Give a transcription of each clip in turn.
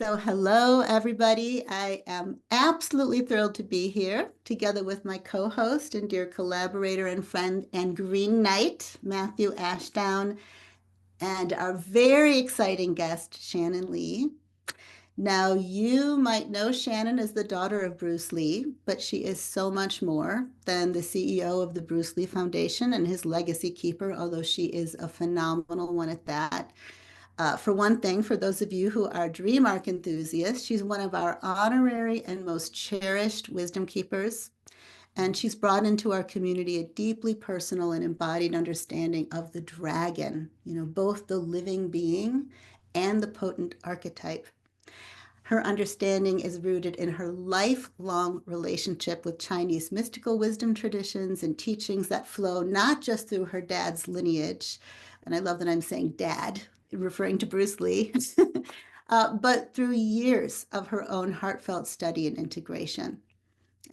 So, hello, everybody. I am absolutely thrilled to be here together with my co host and dear collaborator and friend and Green Knight, Matthew Ashdown, and our very exciting guest, Shannon Lee. Now, you might know Shannon as the daughter of Bruce Lee, but she is so much more than the CEO of the Bruce Lee Foundation and his legacy keeper, although she is a phenomenal one at that. For one thing, for those of you who are dream arc enthusiasts, she's one of our honorary and most cherished wisdom keepers. And she's brought into our community a deeply personal and embodied understanding of the dragon, both the living being and the potent archetype. Her understanding is rooted in her lifelong relationship with Chinese mystical wisdom traditions and teachings that flow not just through her dad's lineage, and I love that I'm saying dad, referring to Bruce Lee, but through years of her own heartfelt study and integration.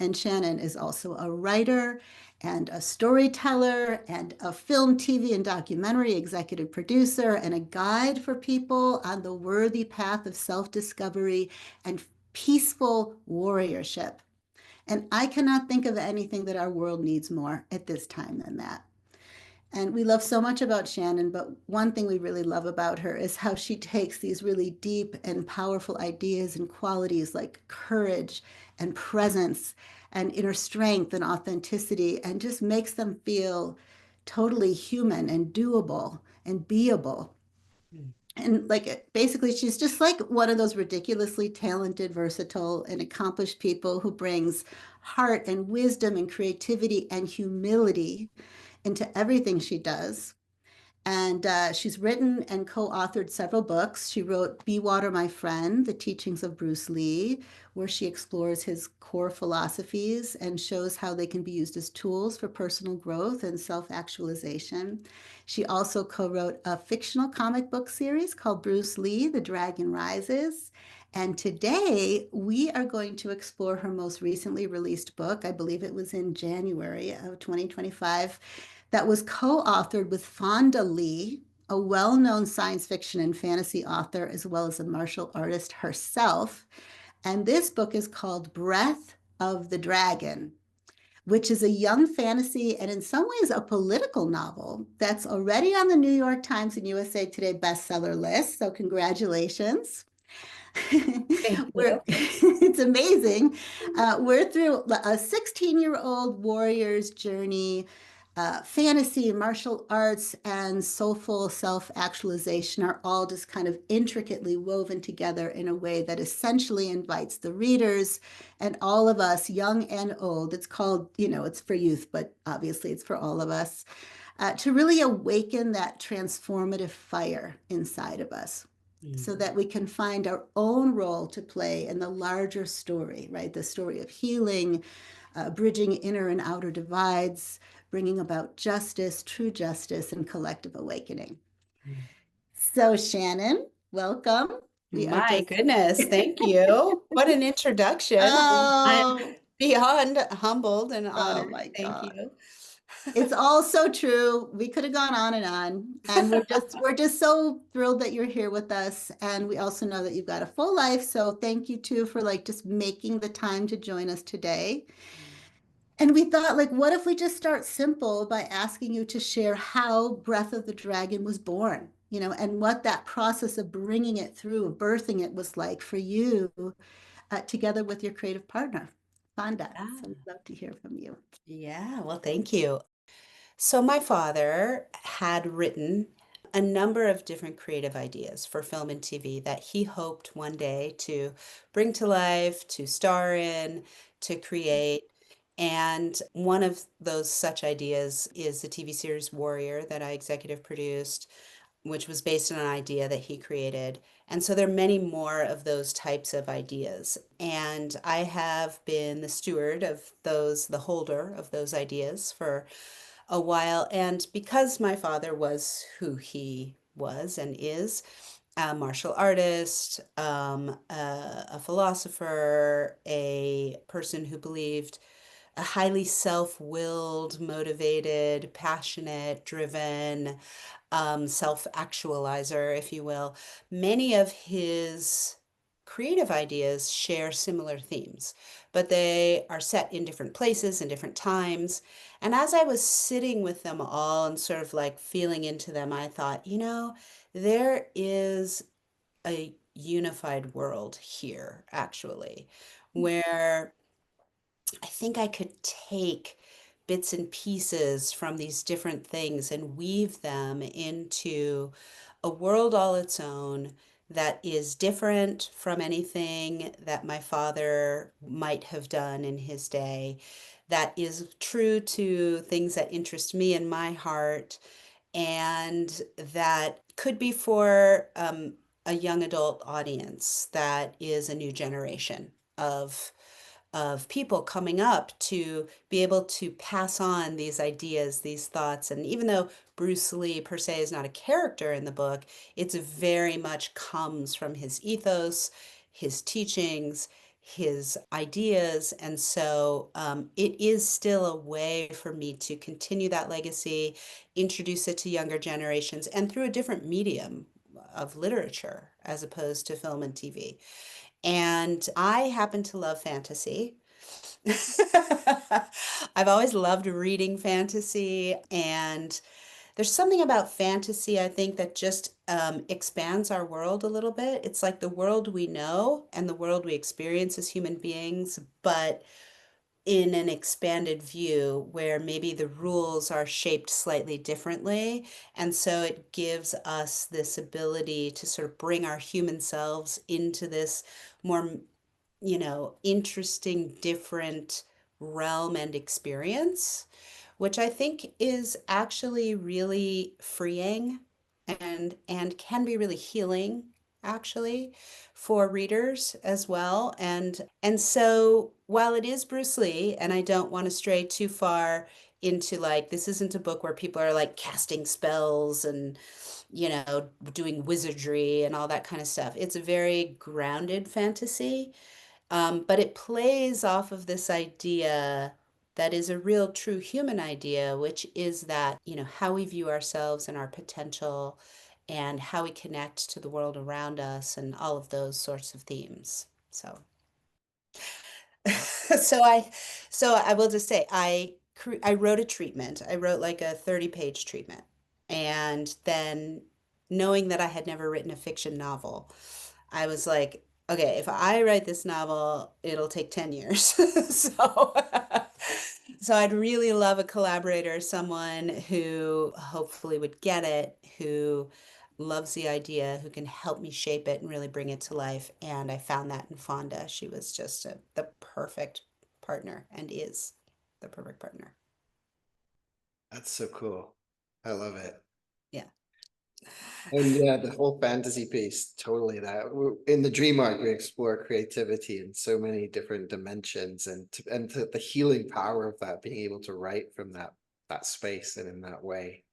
And Shannon is also a writer and a storyteller and a film, TV, and documentary executive producer and a guide for people on the worthy path of self-discovery and peaceful warriorship. And I cannot think of anything that our world needs more at this time than that. And we love so much about Shannon, but one thing we really love about her is how she takes these really deep and powerful ideas and qualities like courage and presence and inner strength and authenticity and just makes them feel totally human and doable and beable. And like basically, she's just like one of those ridiculously talented, versatile, and accomplished people who brings heart and wisdom and creativity and humility into everything she does. And she's written and co-authored several books. She wrote Be Water, My Friend, The Teachings of Bruce Lee, where she explores his core philosophies and shows how they can be used as tools for personal growth and self-actualization. She also co-wrote a fictional comic book series called Bruce Lee, The Dragon Rises. And today we are going to explore her most recently released book. I believe it was in January of 2025 that was co-authored with Fonda Lee, a well-known science fiction and fantasy author, as well as a martial artist herself. And this book is called Breath of the Dragon, which is a young fantasy and in some ways a political novel that's already on the New York Times and USA Today bestseller list. So congratulations. Thank you. It's amazing. We're through a 16-year-old warrior's journey. Fantasy, martial arts, and soulful self-actualization are all just kind of intricately woven together in a way that essentially invites the readers and all of us, young and old. It's called, it's for youth, but obviously it's for all of us, to really awaken that transformative fire inside of us so that we can find our own role to play in the larger story, right? The story of healing, bridging inner and outer divides, bringing about justice, true justice, and collective awakening. So, Shannon, welcome. We are My just, goodness, thank you. What an introduction. I'm oh, beyond humbled and oh honored. my Thank God. you. It's all so true. We could have gone on, and we're just so thrilled that you're here with us. And we also know that you've got a full life. So thank you too for like just making the time to join us today. And we thought, like, what if we just start simple by asking you to share how Breath of the Dragon was born, and what that process of bringing it through, of birthing it was like for you, together with your creative partner, Fonda. Ah, So we'd love to hear from you. yeah, well, thank you. So, my father had written a number of different creative ideas for film and TV that he hoped one day to bring to life, to star in, to create. And one of those such ideas is the TV series Warrior that I executive produced, which was based on an idea that he created. And so there are many more of those types of ideas. And I have been the steward of those, the holder of those ideas for a while. And because my father was who he was and is, a martial artist, a philosopher, a person who believed a highly self-willed, motivated, passionate, driven, self-actualizer, if you will. Many of his creative ideas share similar themes, but they are set in different places and different times. And as I was sitting with them all and sort of like feeling into them, I thought, there is a unified world here, actually, where I think I could take bits and pieces from these different things and weave them into a world all its own that is different from anything that my father might have done in his day, that is true to things that interest me in my heart, and that could be for a young adult audience that is a new generation of people coming up to be able to pass on these ideas, these thoughts. And even though Bruce Lee per se is not a character in the book, it's very much comes from his ethos, his teachings, his ideas. And so it is still a way for me to continue that legacy, introduce it to younger generations, and through a different medium of literature as opposed to film and TV. And I happen to love fantasy. I've always loved reading fantasy, and there's something about fantasy, I think, that just expands our world a little bit. It's like the world we know and the world we experience as human beings, but in an expanded view where maybe the rules are shaped slightly differently. And so it gives us this ability to sort of bring our human selves into this more, interesting, different realm and experience, which I think is actually really freeing and can be really healing actually for readers as well. And so while it is Bruce Lee, and I don't want to stray too far into like this isn't a book where people are like casting spells and doing wizardry and all that kind of stuff. It's a very grounded fantasy, but it plays off of this idea that is a real true human idea, which is that, how we view ourselves and our potential and how we connect to the world around us and all of those sorts of themes. So, so I, so I will just say I wrote a treatment. I wrote like a 30-page treatment. And then knowing that I had never written a fiction novel, I was like, okay, if I write this novel, it'll take 10 years. So, so I'd really love a collaborator, someone who hopefully would get it, who loves the idea, who can help me shape it and really bring it to life. And I found that in Fonda. She was just the perfect partner and is the perfect partner. That's so cool. I love it. Yeah. And yeah, the whole fantasy piece, totally that. In the Dream Arc, we explore creativity in so many different dimensions and the healing power of that, being able to write from that space and in that way.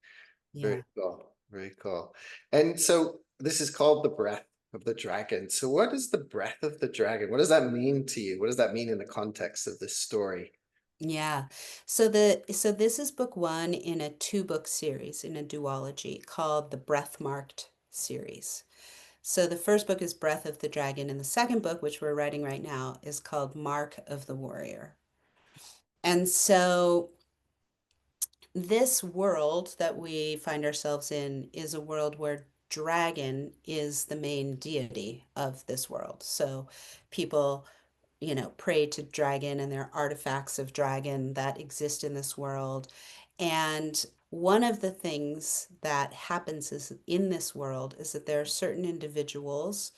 Very Yeah. cool. Very cool. And so this is called The Breath of the Dragon. So what is the breath of the dragon? What does that mean to you? What does that mean in the context of this story? Yeah. So this is book one in a two-book series in a duology called the Breathmarked series. So the first book is Breath of the Dragon, and the second book, which we're writing right now, is called Mark of the Warrior. And so this world that we find ourselves in is a world where dragon is the main deity of this world. So people pray to dragon, and there are artifacts of dragon that exist in this world. And one of the things that happens is in this world is that there are certain individuals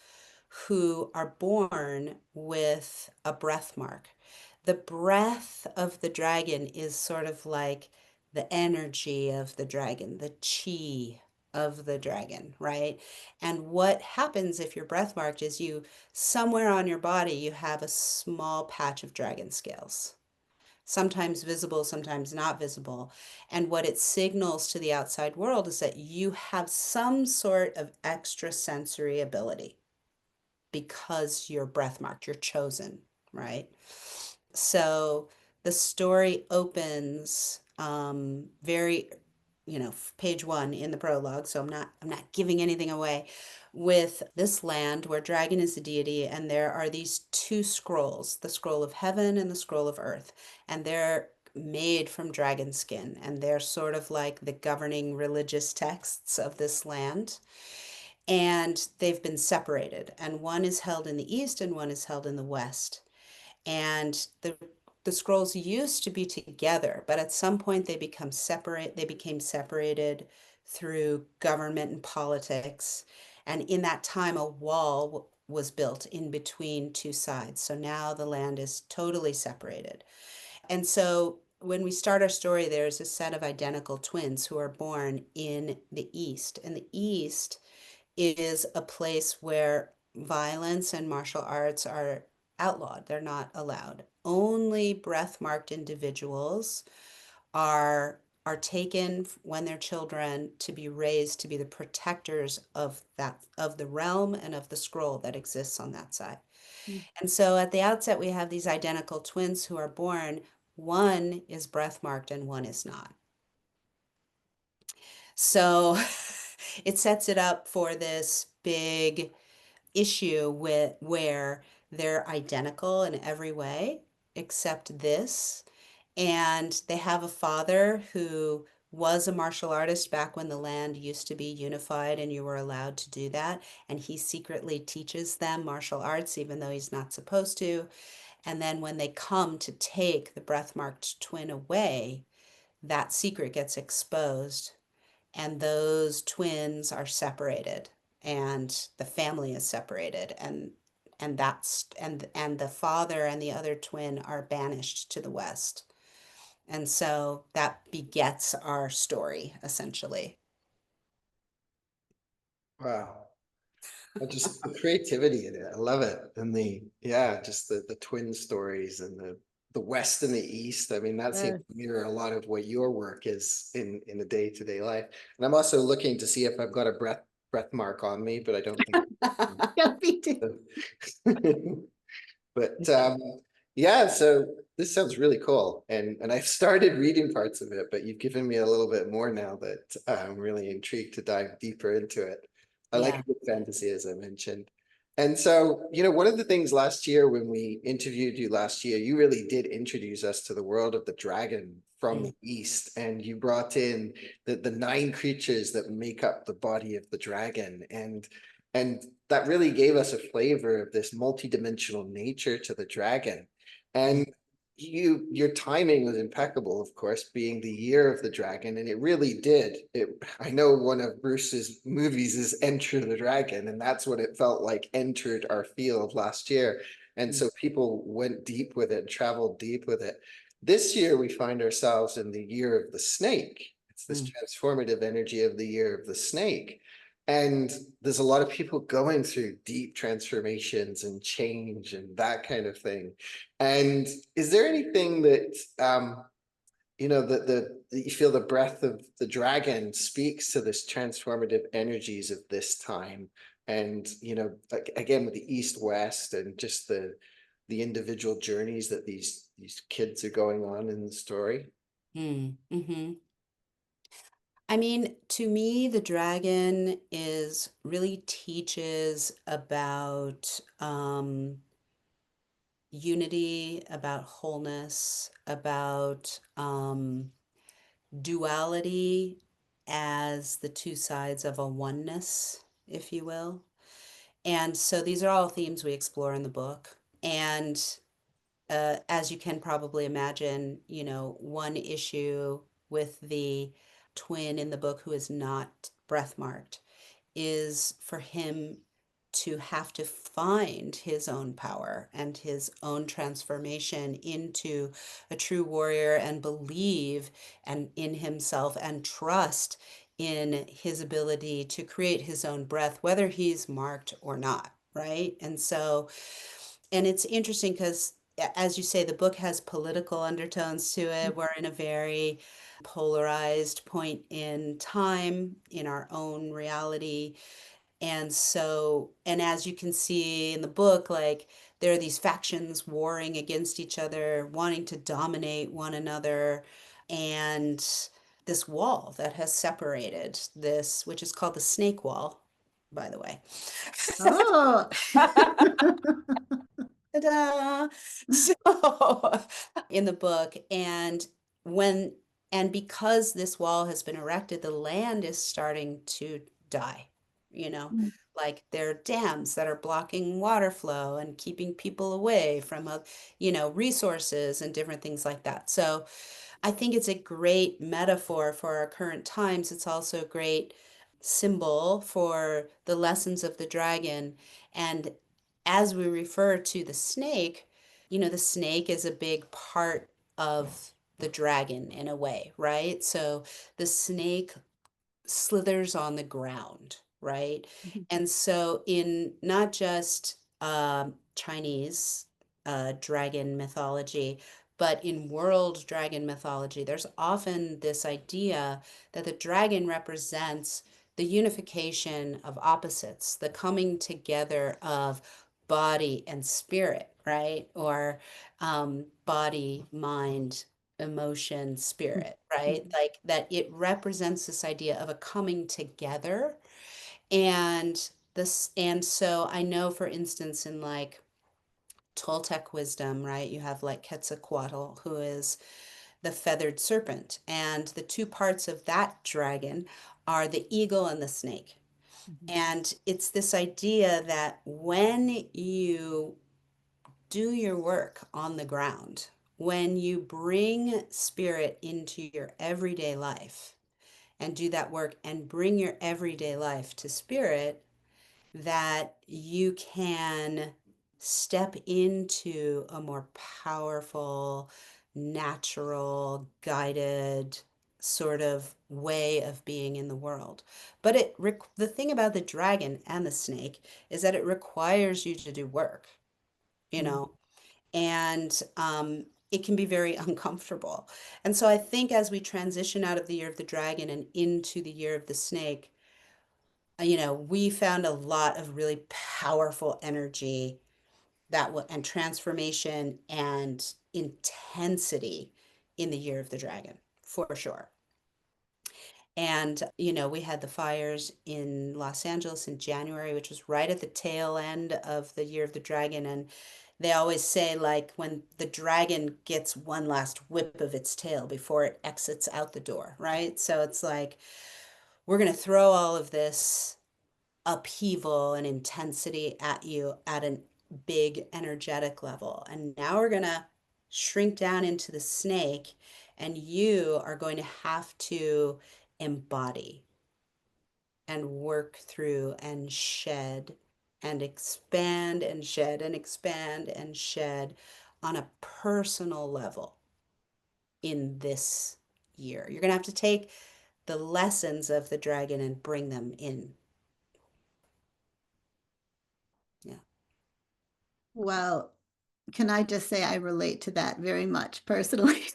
who are born with a breath mark. The breath of the dragon is sort of like the energy of the dragon, the chi of the dragon, right? And what happens if you're breath marked is somewhere on your body, you have a small patch of dragon scales, sometimes visible, sometimes not visible. And what it signals to the outside world is that you have some sort of extrasensory ability because you're breath marked, you're chosen, right? So the story opens very page one in the prologue, so I'm not giving anything away. With this land where dragon is the deity, and there are these two scrolls, the scroll of heaven and the scroll of earth, and they're made from dragon skin, and they're sort of like the governing religious texts of this land. And they've been separated, and one is held in the east and one is held in the west. And the scrolls used to be together, but at some point they became separated through government and politics. And in that time, a wall was built in between two sides. So now the land is totally separated. And so when we start our story, there's a set of identical twins who are born in the East. And the East is a place where violence and martial arts are outlawed. They're not allowed. Only breath marked individuals are taken when they're children to be raised to be the protectors of the realm and of the scroll that exists on that side. Mm. And so at the outset we have these identical twins who are born. One is breath marked and one is not. So it sets it up for this big issue with where they're identical in every way except this. And they have a father who was a martial artist back when the land used to be unified and you were allowed to do that. And he secretly teaches them martial arts, even though he's not supposed to. And then when they come to take the breath marked twin away, that secret gets exposed and those twins are separated and the family is separated and the father and the other twin are banished to the west. And so that begets our story essentially. Wow. Just the creativity in it. I love it. And yeah, just the twin stories and the West and the East. I mean, that seems Yes. to mirror a lot of what your work is in the day-to-day life. And I'm also looking to see if I've got a breath mark on me, but I don't think Yeah, me too. so. But yeah, so this sounds really cool. And I've started reading parts of it, but you've given me a little bit more now that I'm really intrigued to dive deeper into it. I like Yeah. good fantasy, as I mentioned. And so, one of the things last year when we interviewed you last year, you really did introduce us to the world of the dragon from Mm, the East, and you brought in the nine creatures that make up the body of the dragon. And that really gave us a flavor of this multi-dimensional nature to the dragon. mm, And your timing was impeccable, of course, being the year of the dragon, and it really did. I know one of Bruce's movies is Enter the Dragon, and that's what it felt like entered our field last year. And mm, so people went deep with it, traveled deep with it. This year we find ourselves in the year of the snake. It's this mm, transformative energy of the year of the snake. And there's a lot of people going through deep transformations and change and that kind of thing. And is there anything that that you feel the breath of the dragon speaks to this transformative energies of this time? And like, again, with the East West and just the individual journeys that these kids are going on in the story. mm. I mean, to me, the dragon is really teaches about unity, about wholeness, about duality as the two sides of a oneness, if you will. And so these are all themes we explore in the book. And as you can probably imagine, one issue with the twin in the book who is not breath marked is for him to have to find his own power and his own transformation into a true warrior and believe and in himself and trust in his ability to create his own breath, whether he's marked or not, right? And so, and it's interesting because, as you say, the book has political undertones to it. We're in a very polarized point in time in our own reality. And so, and as you can see in the book, like there are these factions warring against each other, wanting to dominate one another. And this wall that has separated this, which is called the snake wall, by the way. Oh, Ta-da! So in the book, when and because this wall has been erected, the land is starting to die, you know, like there are dams that are blocking water flow and keeping people away from, resources and different things like that. So I think it's a great metaphor for our current times. It's also a great symbol for the lessons of the dragon. And as we refer to the snake, the snake is a big part of the dragon in a way, right? So the snake slithers on the ground, right? And so, in not just Chinese dragon mythology, but in world dragon mythology, there's often this idea that the dragon represents the unification of opposites, the coming together of body and spirit, right? Or body, mind, emotion, spirit, right? Like that it represents this idea of a coming together. And so I know, for instance, in like Toltec wisdom, right, you have like Quetzalcoatl, who is the feathered serpent, and the two parts of that dragon are the eagle and the snake. And it's this idea that when you do your work on the ground, when you bring spirit into your everyday life and do that work and bring your everyday life to spirit, that you can step into a more powerful, natural, guided sort of way of being in the world. But the thing about the dragon and the snake is that it requires you to do work, you know, and it can be very uncomfortable. And so I think as we transition out of the year of the dragon and into the year of the snake, we found a lot of really powerful energy and transformation and intensity in the year of the dragon, for sure. And, we had the fires in Los Angeles in January, which was right at the tail end of the Year of the Dragon. And they always say, like, when the dragon gets one last whip of its tail before it exits out the door, right? So it's like, we're going to throw all of this upheaval and intensity at you at a big energetic level. And now we're going to shrink down into the snake, and you are going to have to embody and work through and shed and expand and shed and expand and shed on a personal level in this year. You're going to have to take the lessons of the dragon and bring them in. Yeah. well, can I just say I relate to that very much personally?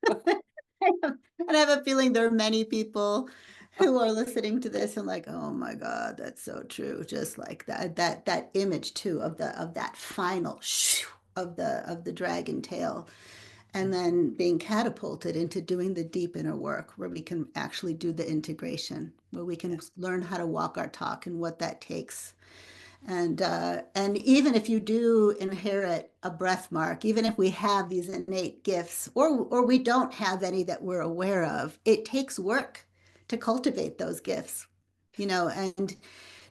And I have a feeling there are many people who are listening to this and like, oh my God, that's so true. Just like that image too of that final shoo of the dragon tail, and then being catapulted into doing the deep inner work where we can actually do the integration, where we can learn how to walk our talk and what that takes. And even if you do inherit a breath mark, even if we have these innate gifts, or we don't have any that we're aware of, it takes work to cultivate those gifts, and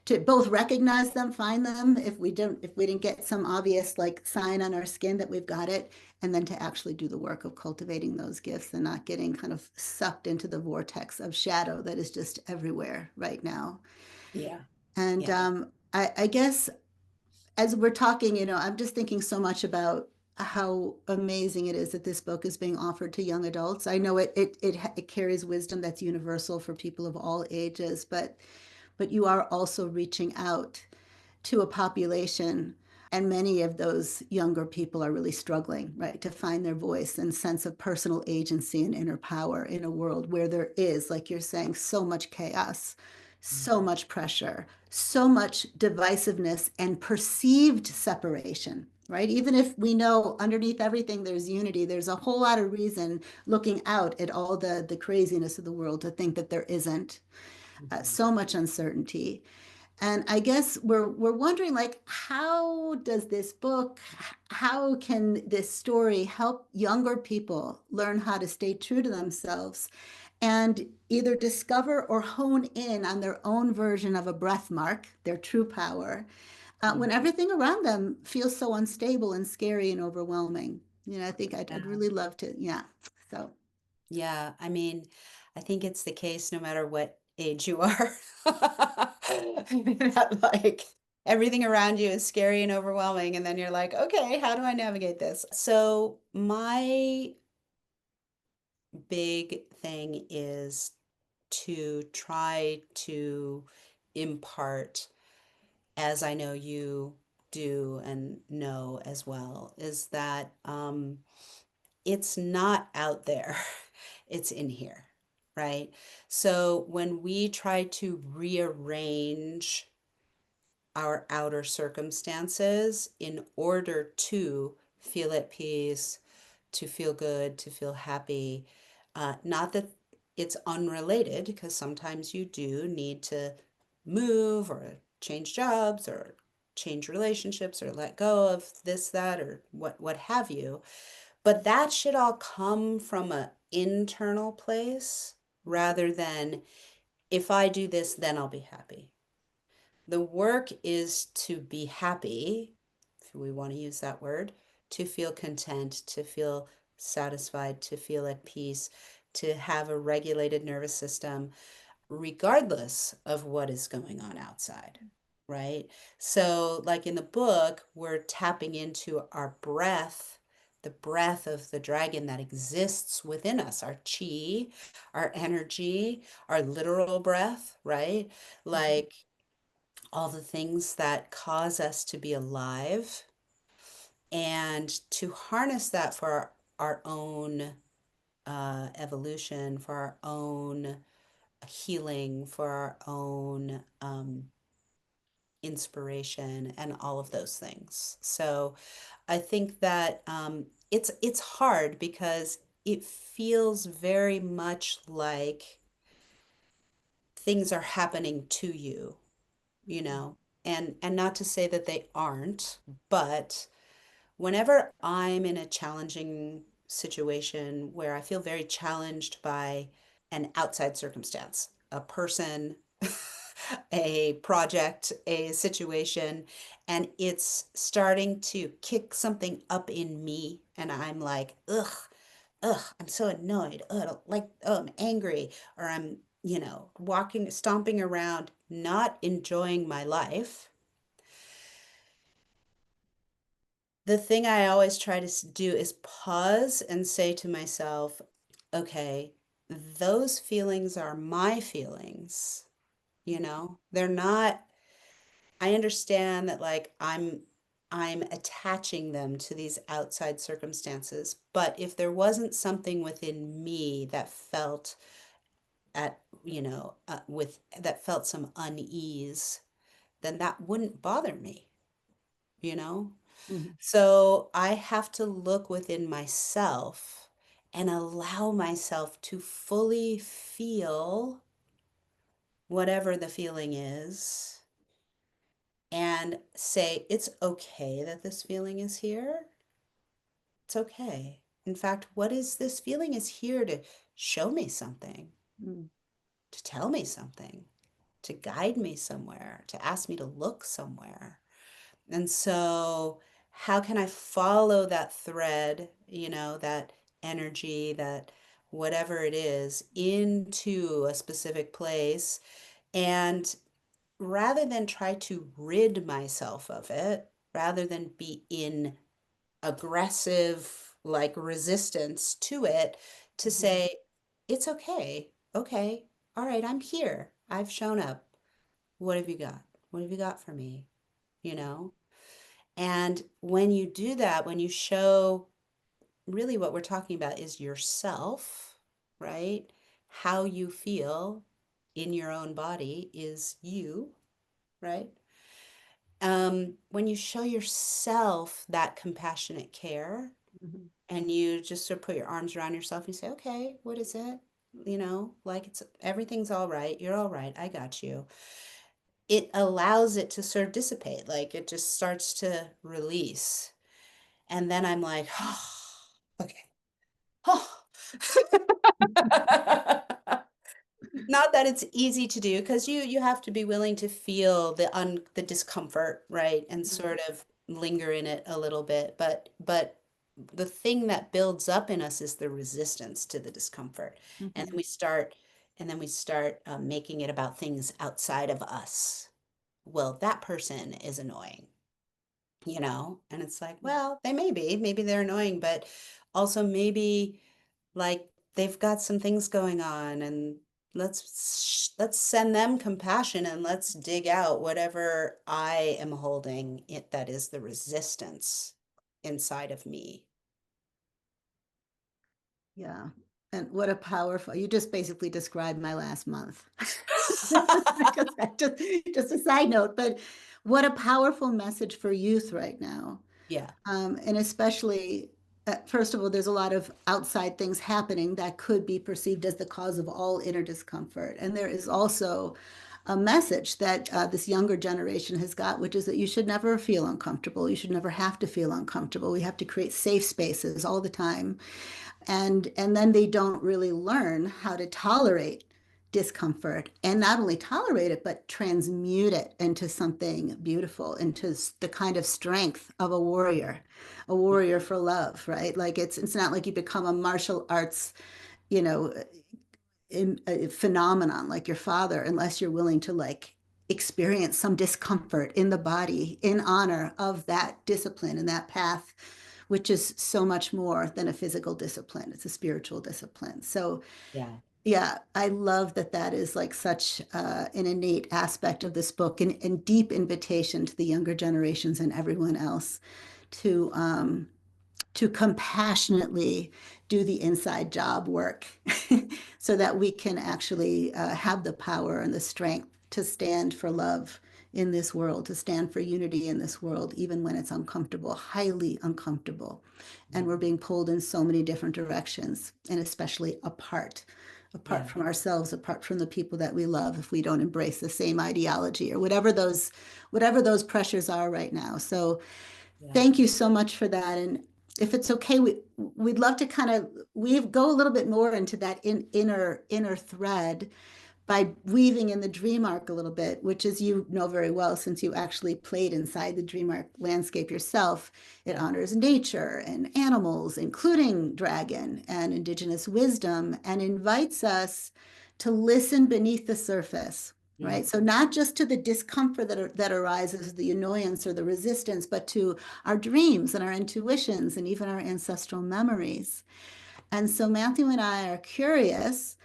to both recognize them, find them if we didn't get some obvious like sign on our skin that we've got it, and then to actually do the work of cultivating those gifts and not getting kind of sucked into the vortex of shadow that is just everywhere right now. Yeah. And Yeah. I guess as we're talking, I'm just thinking so much about how amazing it is that this book is being offered to young adults. I know it carries wisdom that's universal for people of all ages, but you are also reaching out to a population, and many of those younger people are really struggling, right, to find their voice and sense of personal agency and inner power in a world where there is, like you're saying, so much chaos, so much pressure, so much divisiveness and perceived separation. right? Even if we know underneath everything there's unity, there's a whole lot of reason looking out at all the craziness of the world to think that there isn't. Mhm. So much uncertainty. And I guess we're wondering, like, how does this book, how can this story help younger people learn how to stay true to themselves and either discover or hone in on their own version of a breath mark, their true power, when Mhm. everything around them feels so unstable and scary and overwhelming. I think I'd Yeah. really love to, yeah. So, Yeah, I mean, I think it's the case no matter what age you are. That like everything around you is scary and overwhelming, and then you're like, okay, how do I navigate this? So my big thing is to try to impart, as I know you do and know as well, is that it's not out there, it's in here, right? So when we try to rearrange our outer circumstances in order to feel at peace, to feel good, to feel happy, not that it's unrelated, because sometimes you do need to move or change jobs or change relationships or let go of this, that, or what have you. But that should all come from an internal place rather than if I do this, then I'll be happy. The work is to be happy, if we want to use that word, to feel content, to feel satisfied, to feel at peace, to have a regulated nervous system, regardless of what is going on outside, right? So, like in the book, we're tapping into our breath, the breath of the dragon that exists within us, our chi, our energy, our literal breath, right? mhm, Like all the things that cause us to be alive, and to harness that for our own evolution, for our own healing, for our own inspiration, and all of those things. So I think that it's hard because it feels very much like things are happening to you, you mhm, know, and not to say that they aren't, but whenever I'm in a challenging situation where I feel very challenged by an outside circumstance, a person, a project, a situation, and it's starting to kick something up in me, and I'm like, ugh, I'm so annoyed. Ugh, I don't like, oh, I'm angry, or I'm, walking, stomping around, not enjoying my life. The thing I always try to do is pause and say to myself, okay, those feelings are my feelings, they're not, I understand that like I'm attaching them to these outside circumstances, but if there wasn't something within me that felt at, with that felt some unease, then that wouldn't bother me, you know? mhm, So I have to look within myself and allow myself to fully feel whatever the feeling is and say, it's okay that this feeling is here. It's okay. In fact, what is this feeling is here to show me something, mhm, to tell me something, to guide me somewhere, to ask me to look somewhere. And so, how can I follow that thread, that energy, that whatever it is, into a specific place? And rather than try to rid myself of it, rather than be in aggressive, like resistance to it, to mhm, say, it's okay. Okay. All right. I'm here. I've shown up. What have you got? What have you got for me? You know? And when you do that, when you show really what we're talking about is yourself, right? How you feel in your own body is you, right? When you show yourself that compassionate care Mhm. and you just sort of put your arms around yourself and you say, okay, what is it? Like it's everything's all right. You're all right. I got you. It allows it to sort of dissipate. Like it just starts to release. And then I'm like, oh, okay. Oh. Not that it's easy to do because you have to be willing to feel the discomfort, right? And sort of linger in it a little bit. But the thing that builds up in us is the resistance to the discomfort. And then Mhm. we start making it about things outside of us. Well, that person is annoying. And it's like, well, they may be, maybe they're annoying, but also maybe like they've got some things going on and let's send them compassion and let's dig out whatever I am holding it that is the resistance inside of me. Yeah. And what a powerful, you just basically described my last month. Just, just a side note, but what a powerful message for youth right now. Yeah. And especially, first of all, there's a lot of outside things happening that could be perceived as the cause of all inner discomfort. And there is also a message that this younger generation has got, which is that you should never feel uncomfortable. You should never have to feel uncomfortable. We have to create safe spaces all the time. And then they don't really learn how to tolerate discomfort and not only tolerate it but transmute it into something beautiful, into the kind of strength of a warrior for love, right? Like it's not like you become a martial arts, you know a phenomenon like your father unless you're willing to like experience some discomfort in the body in honor of that discipline and that path, which is so much more than a physical discipline. It's a spiritual discipline. So Yeah. yeah, I love that that is like such an innate aspect of this book, and deep invitation to the younger generations and everyone else to compassionately do the inside job work so that we can actually have the power and the strength to stand for love in this world, to stand for unity in this world, even when it's uncomfortable, highly uncomfortable. And we're being pulled in so many different directions, and especially apart Yeah. from ourselves, apart from the people that we love, if we don't embrace the same ideology or whatever those pressures are right now. So Yeah. thank you so much for that. And if it's okay, we'd love to kind of we go a little bit more into that inner thread by weaving in the dream arc a little bit, which, as you know very well, since you actually played inside the dream arc landscape yourself, it Yeah. honors nature and animals, including dragon and indigenous wisdom, and invites us to listen beneath the surface. Mm. Right. So not just to the discomfort that arises, the annoyance or the resistance, but to our dreams and our intuitions and even our ancestral memories. And so Matthew and I are curious,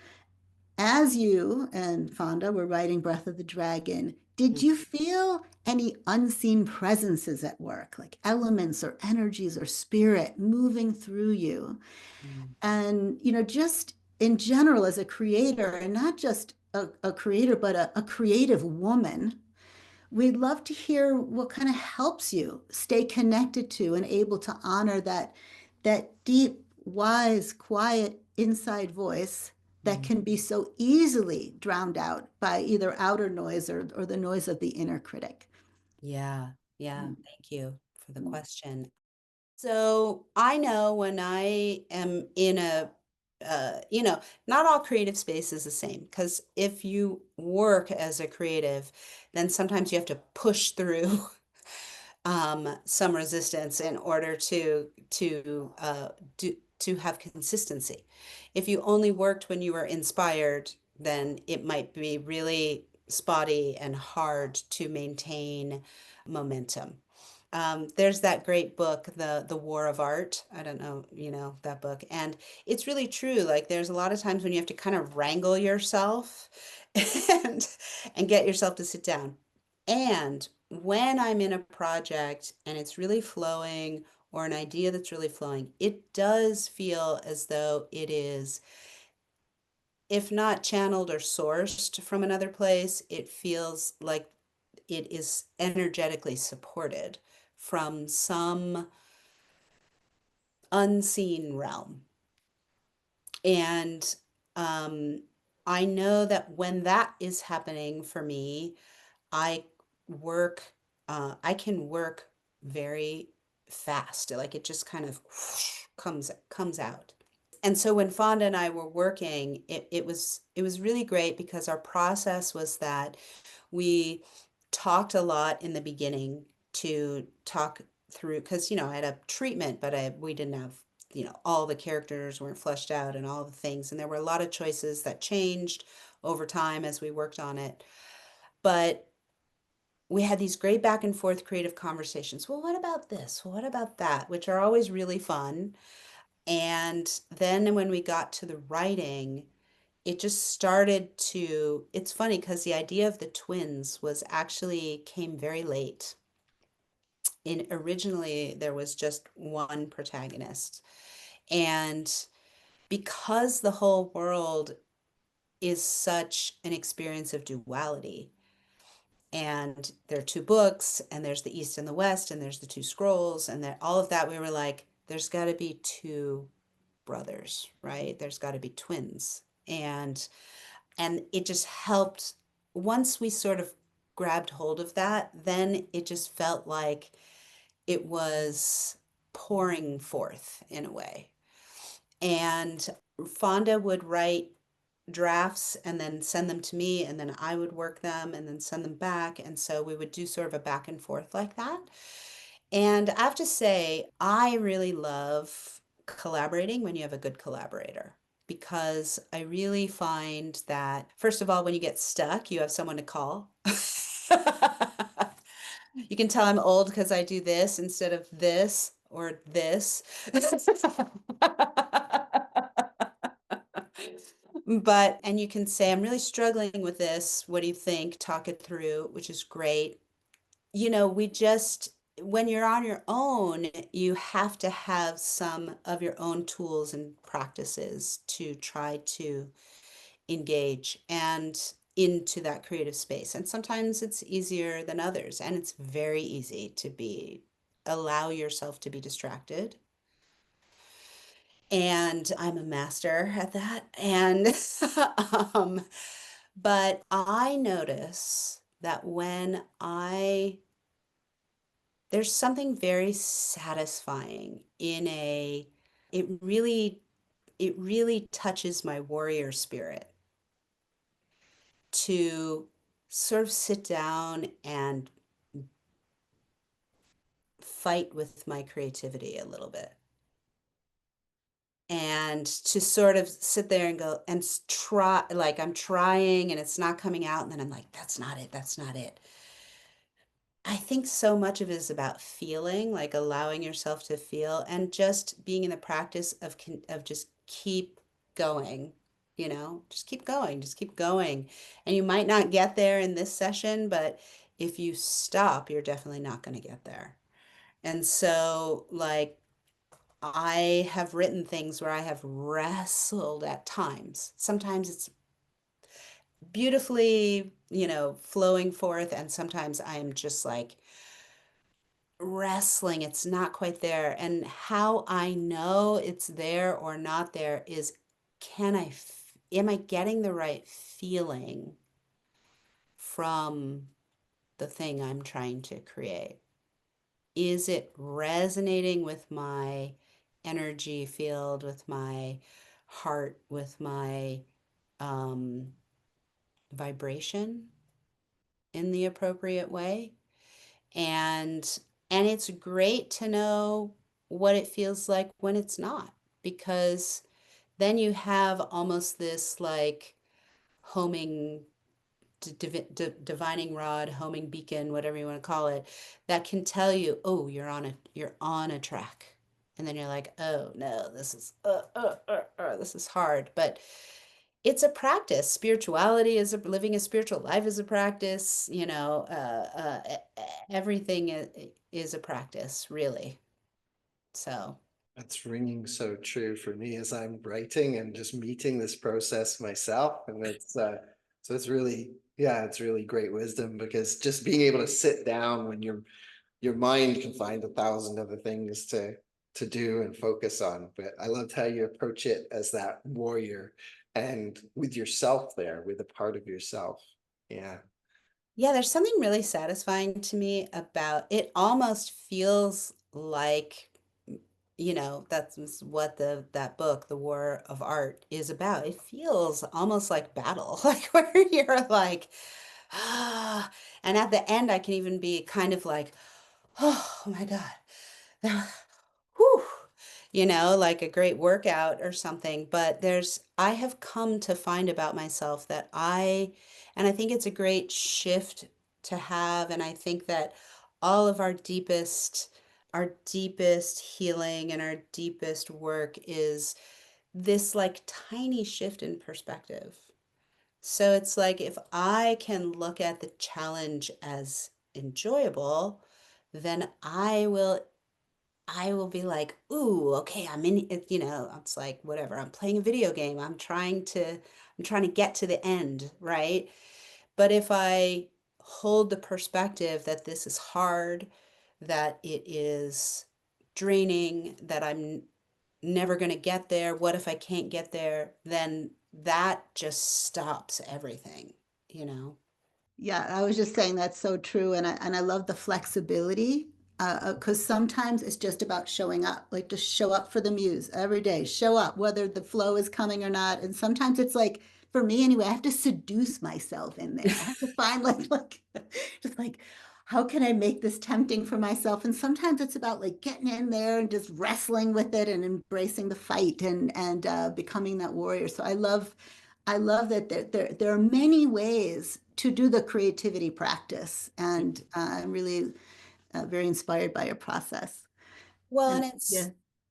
as you and Fonda were writing Breath of the Dragon, did Mm. you feel any unseen presences at work, like elements or energies or spirit moving through you? Mm. And, just in general, as a creator, and not just a creator, but a creative woman, we'd love to hear what kind of helps you stay connected to and able to honor that deep, wise, quiet inside voice that Mm. can be so easily drowned out by either outer noise or the noise of the inner critic. Yeah. Yeah. Thank you for the Mm, question. So I know when I am in not all creative space is the same because if you work as a creative, then sometimes you have to push through some resistance in order to have consistency. If you only worked when you were inspired, then it might be really spotty and hard to maintain momentum. There's that great book, the War of Art. I don't know, that book. And it's really true. Like there's a lot of times when you have to kind of wrangle yourself and and get yourself to sit down. And when I'm in a project and it's really flowing or an idea that's really flowing, it does feel as though it is, if not channeled or sourced from another place, it feels like it is energetically supported from some unseen realm. And um, I know that when that is happening for me, I work, I can work very fast. Like it just kind of comes out. And so when Fonda and I were working, it was really great because our process was that we talked a lot in the beginning to talk through, because I had a treatment, but we didn't have, all the characters weren't fleshed out and all the things, and there were a lot of choices that changed over time as we worked on it. But we had these great back and forth creative conversations. Well, what about this? Well, what about that? Which are always really fun. And then when we got to the writing, it just started to, it's funny because the idea of the twins was actually came very late. Originally there was just one protagonist. And because the whole world is such an experience of duality, and there are two books, and there's the East and the West, and there's the two scrolls, and all of that, we were like, there's got to be two brothers, right? There's got to be twins. And it just helped. Once we sort of grabbed hold of that, then it just felt like it was pouring forth in a way. And Fonda would write drafts and then send them to me, and then I would work them and then send them back. And so we would do sort of a back and forth like that. And I have to say, I really love collaborating when you have a good collaborator, because I really find that, first of all, when you get stuck, you have someone to call. You can tell I'm old because I do this instead of this or this. And you can say, I'm really struggling with this. What do you think? Talk it through, which is great. We just, when you're on your own, you have to have some of your own tools and practices to try to engage and into that creative space. And sometimes it's easier than others, and it's very easy to allow yourself to be distracted. And I'm a master at that. And but I notice that there's something very satisfying it really touches my warrior spirit to sort of sit down and fight with my creativity a little bit, and to sort of sit there and go and try, like I'm trying and it's not coming out, and then I'm like, that's not it, that's not it. I think so much of it is about feeling, like allowing yourself to feel, and just being in the practice of just keep going, just keep going, just keep going. And you might not get there in this session, but if you stop, you're definitely not going to get there. And so, like, I have written things where I have wrestled at times. Sometimes it's beautifully, flowing forth, and sometimes I am just like wrestling. It's not quite there. And how I know it's there or not there is, am I getting the right feeling from the thing I'm trying to create? Is it resonating with my energy field, with my heart, with my um, vibration in the appropriate way? And it's great to know what it feels like when it's not, because then you have almost this like homing divining rod, homing beacon, whatever you want to call it, that can tell you, oh, you're on a track. And then you're like, oh no, this is hard. But it's a practice. Spirituality is living a spiritual life is a practice. Everything is a practice, really. So. That's ringing so true for me as I'm writing and just meeting this process myself. And it's So it's really, yeah, it's really great wisdom because just being able to sit down when your mind can find 1,000 other things to do and focus on. But I loved how you approach it as that warrior and with yourself there, with a part of yourself. Yeah. Yeah, there's something really satisfying to me about it. Almost feels like, that's what that book, The War of Art, is about. It feels almost like battle, like where you're like, ah, and at the end, I can even be kind of like, oh my God, whew, like a great workout or something. But I have come to find about myself that and I think it's a great shift to have. And I think that all of our deepest healing and our deepest work is this like tiny shift in perspective. So it's like if I can look at the challenge as enjoyable, then I will be like, ooh, okay, I'm in it, it's like whatever. I'm playing a video game. I'm trying to get to the end, right? But if I hold the perspective that this is hard, that it is draining, that I'm never going to get there, what if I can't get there? Then that just stops everything, you know? Yeah, I was just saying that's so true, and I love the flexibility because sometimes it's just about showing up, like just show up for the muse every day, show up whether the flow is coming or not. And sometimes it's like, for me anyway, I have to seduce myself in there. I have to find like just like how can I make this tempting for myself? And sometimes it's about like getting in there and just wrestling with it and embracing the fight and becoming that warrior. So I love that there are many ways to do the creativity practice, and I'm really very inspired by your process. Well, And and yeah,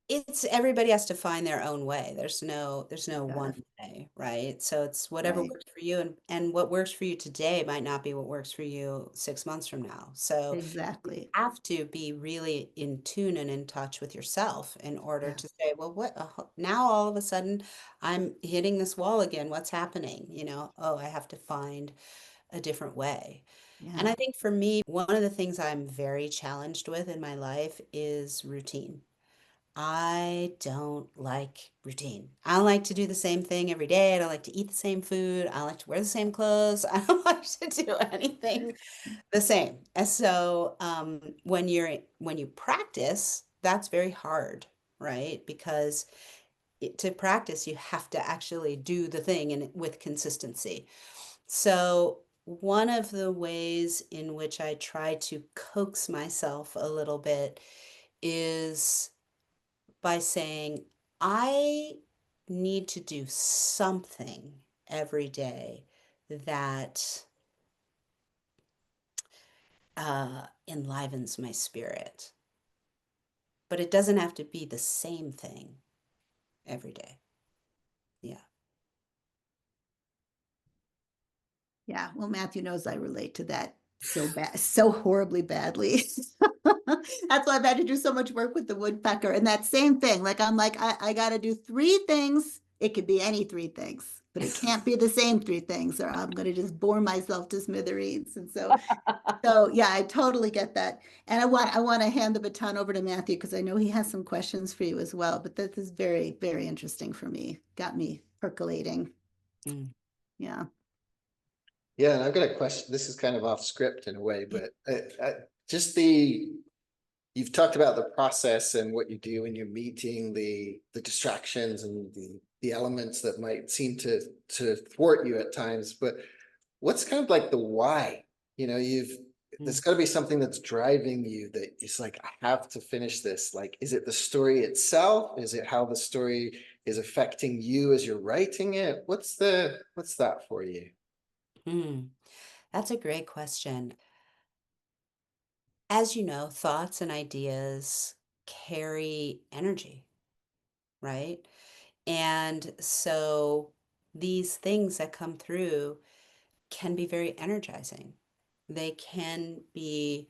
it's everybody has to find their own way. There's no one yes, way, right? So it's whatever right, works for you, and what works for you today might not be what works for you 6 months from now. So you exactly. have to be really in tune and in touch with yourself in order Yeah, to say, well, what now all of a sudden I'm hitting this wall again. What's happening? Oh, I have to find a different way. And yeah, I think for me, one of the things I'm very challenged with in my life is routine. I don't like routine. I don't like to do the same thing every day. I don't like to eat the same food. I don't like to wear the same clothes. I don't like to do anything the same. And so when you practice, that's very hard, right? Because to practice, you have to actually do the thing and with consistency. So one of the ways in which I try to coax myself a little bit is by saying, I need to do something every day that enlivens my spirit. But it doesn't have to be the same thing every day. Yeah. yeah. Well, Matthew knows I relate to that so bad, so horribly badly. That's why I've had to do so much work with the woodpecker. And that same thing, like I'm like, I got to do three things. It could be any three things, but it can't be the same three things, or I'm going to just bore myself to smithereens. And so yeah, I totally get that. And I want to hand the baton over to Matthew because I know he has some questions for you as well. But this is very, very interesting for me. Got me percolating. Mm. Yeah. Yeah, and I've got a question. This is kind of off script in a way, Yeah. but just you've talked about the process and what you do when you're meeting the distractions and the elements that might seem to thwart you at times. But what's kind of like the why? There's Mm. got to be something that's driving you that it's like, I have to finish this. Like, is it the story itself? Is it how the story is affecting you as you're writing it? What's that for you? Mm. That's a great question. As you know, thoughts and ideas carry energy, right? And so these things that come through can be very energizing. They can be,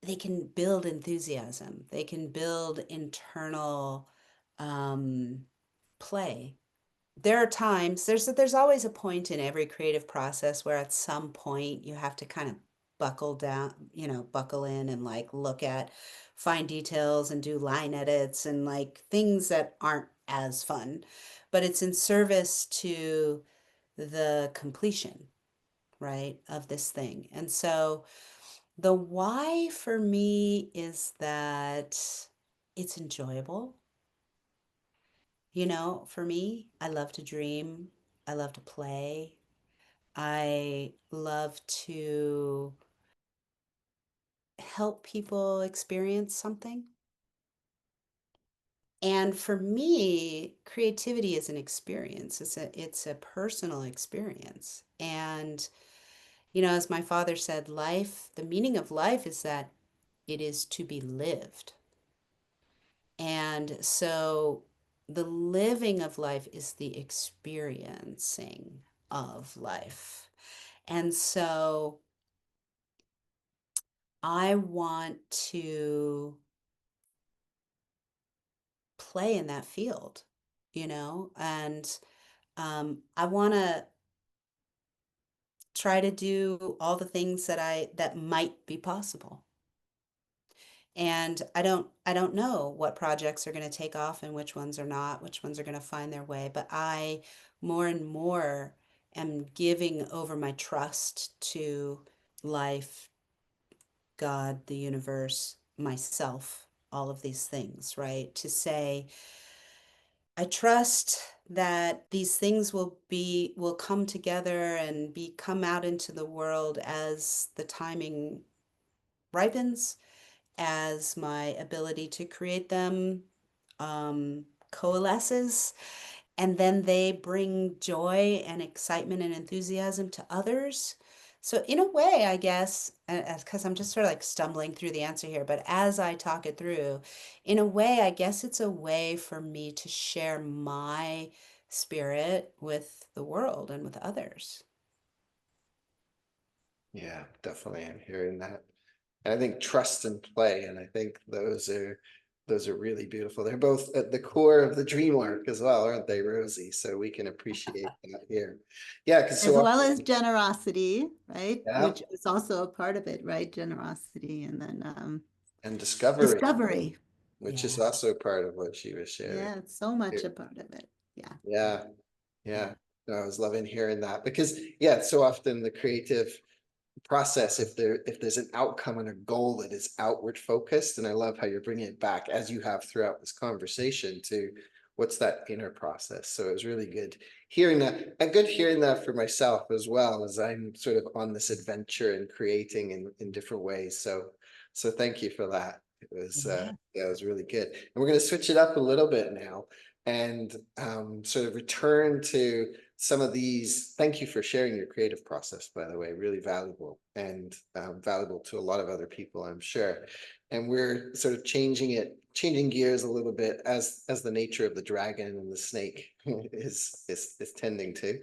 they can build enthusiasm. They can build internal um, play. there are times, there's always a point in every creative process where at some point you have to kind of buckle down, buckle in and like look at fine details and do line edits and like things that aren't as fun, but it's in service to the completion, right, of this thing. And so the why for me is that it's enjoyable. For me, I love to dream. I love to play. I love to help people experience something. And for me, creativity is an experience. It's a personal experience. And as my father said, the meaning of life is that it is to be lived. And so the living of life is the experiencing of life. And so I want to play in that field, and I want to try to do all the things that might be possible. And I don't know what projects are going to take off and which ones are not, which ones are going to find their way, but I more and more am giving over my trust to life, God, the universe, myself, all of these things, right? To say, I trust that these things will come together and come out into the world as the timing ripens, as my ability to create them coalesces, and then they bring joy and excitement and enthusiasm to others. So, in a way, I guess, because I'm just sort of like stumbling through the answer here, but as I talk it through, in a way, I guess it's a way for me to share my spirit with the world and with others. Yeah, definitely. I'm hearing that. And I think trust and play, and I think those are really beautiful. They're both at the core of the dream arc as well, aren't they, Rosie? So we can appreciate that here. Yeah, because As so well as often, generosity, right? yeah, Which is also a part of it, right? Generosity and then and discovery, discovery. which is Yeah. also part of what she was sharing. Yeah, it's so much a part of it. Yeah. Yeah, Yeah. yeah. No, I was loving hearing that because yeah, so often the creative process, if there's an outcome and a goal that is outward focused, and I love how you're bringing it back as you have throughout this conversation to what's that inner process. So it was really good hearing that, and good hearing that for myself as well, as I'm sort of on this adventure and creating in different ways. So thank you for that. It was Yeah. yeah, it was really good. And we're going to switch it up a little bit now and sort of return to some of these. Thank you for sharing your creative process, by the way, really valuable and valuable to a lot of other people, I'm sure. And we're sort of changing gears a little bit as the nature of the dragon and the snake is tending to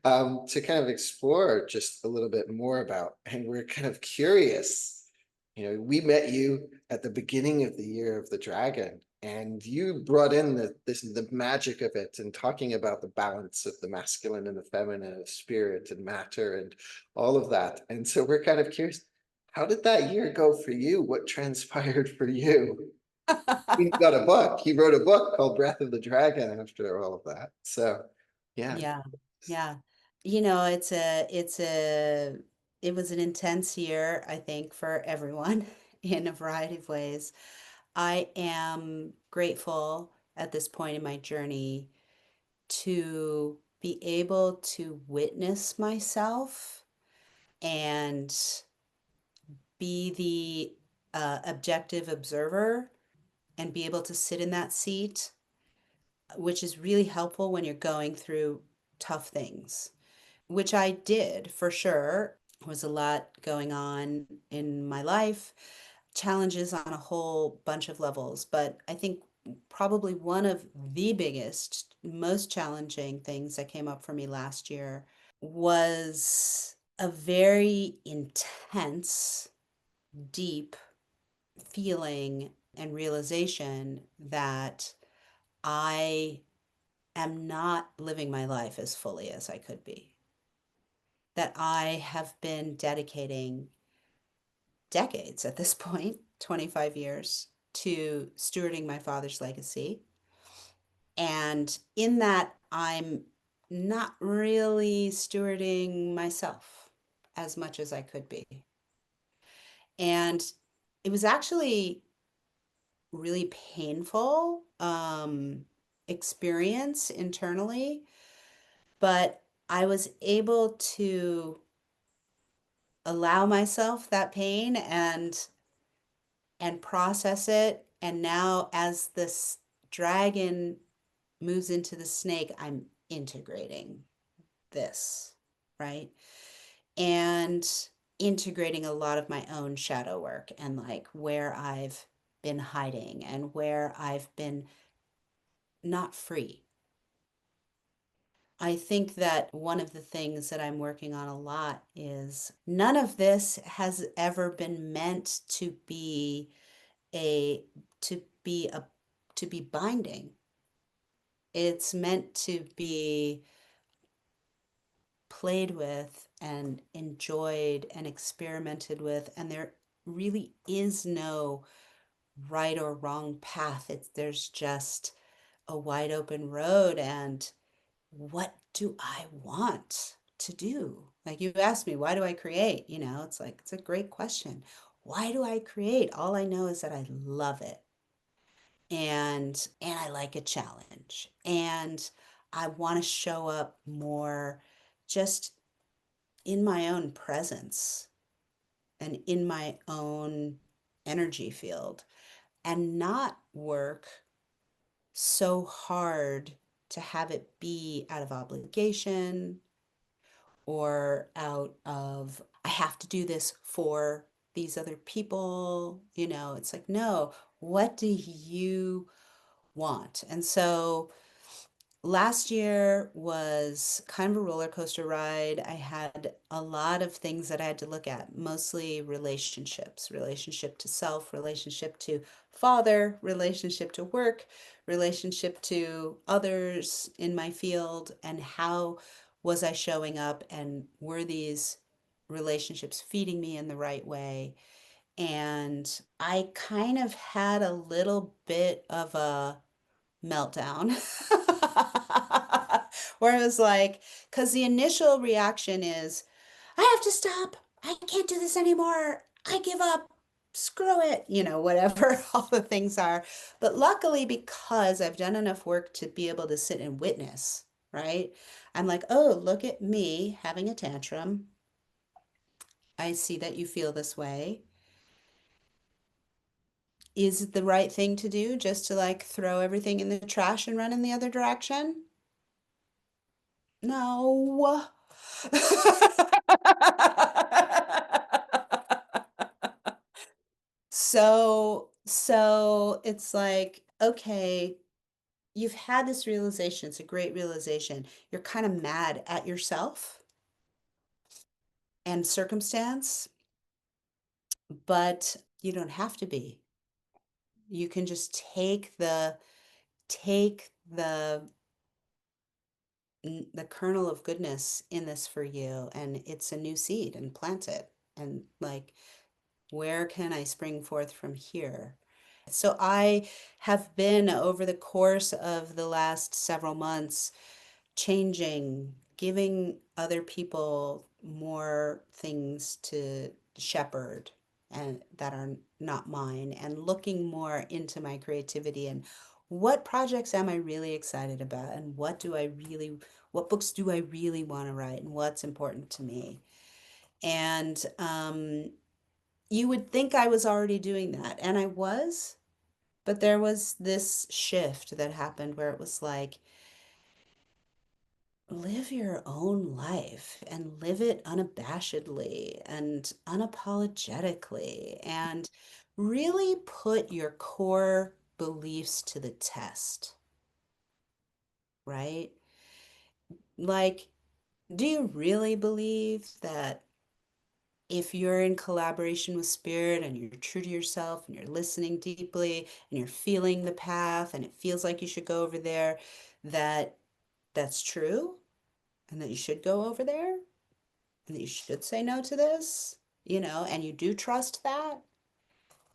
kind of explore just a little bit more about. And we're kind of curious. We met you at the beginning of the year of the dragon, and you brought in the magic of it and talking about the balance of the masculine and the feminine, of spirit and matter and all of that. And so we're kind of curious, how did that year go for you? What transpired for you? He got a book. He wrote a book called Breath of the Dragon after all of that. So yeah. Yeah. Yeah. It was an intense year, I think, for everyone in a variety of ways. I am grateful at this point in my journey to be able to witness myself and be the objective observer and be able to sit in that seat, which is really helpful when you're going through tough things, which I did for sure. There was a lot going on in my life, challenges on a whole bunch of levels, but I think probably one of the biggest, most challenging things that came up for me last year was a very intense, deep feeling and realization that I am not living my life as fully as I could be. That I have been dedicating decades at this point, 25 years, to stewarding my father's legacy. And in that, I'm not really stewarding myself as much as I could be. And it was actually really painful experience internally, but I was able to allow myself that pain and process it. And now as this dragon moves into the snake, I'm integrating this, right? And integrating a lot of my own shadow work and like where I've been hiding and where I've been not free. I think that one of the things that I'm working on a lot is none of this has ever been meant a to be a to be binding. It's meant to be played with and enjoyed and experimented with, and there really is no right or wrong path. There's just a wide open road, and what do I want to do? Like you asked me, why do I create? It's like, it's a great question. Why do I create? All I know is that I love it. And I like a challenge. And I want to show up more just in my own presence and in my own energy field and not work so hard to have it be out of obligation or out of, I have to do this for these other people. It's like, no, what do you want? And so last year was kind of a roller coaster ride. I had a lot of things that I had to look at, mostly relationships, relationship to self, relationship to father, relationship to work, relationship to others in my field, and how was I showing up, and were these relationships feeding me in the right way? And I kind of had a little bit of a meltdown where it was like, because the initial reaction is, I have to stop. I can't do this anymore. I give up. Screw it. Whatever all the things are. But luckily, because I've done enough work to be able to sit and witness, right? I'm like, oh, look at me having a tantrum. I see that you feel this way. Is it the right thing to do just to like throw everything in the trash and run in the other direction? No. So it's like, okay, you've had this realization. It's a great realization. You're kind of mad at yourself and circumstance, but you don't have to be. You can just take the the kernel of goodness in this for you, and it's a new seed, and plant it, and like, where can I spring forth from here? So I have been, over the course of the last several months, changing, giving other people more things to shepherd and that are not mine, and looking more into my creativity and what projects am I really excited about, and what books do I really want to write, and what's important to me. And you would think I was already doing that, and I was, but there was this shift that happened where it was like, live your own life and live it unabashedly and unapologetically, and really put your core beliefs to the test, right? Like, do you really believe that if you're in collaboration with spirit and you're true to yourself and you're listening deeply and you're feeling the path and it feels like you should go over there, that that's true and that you should go over there and that you should say no to this, and you do trust that.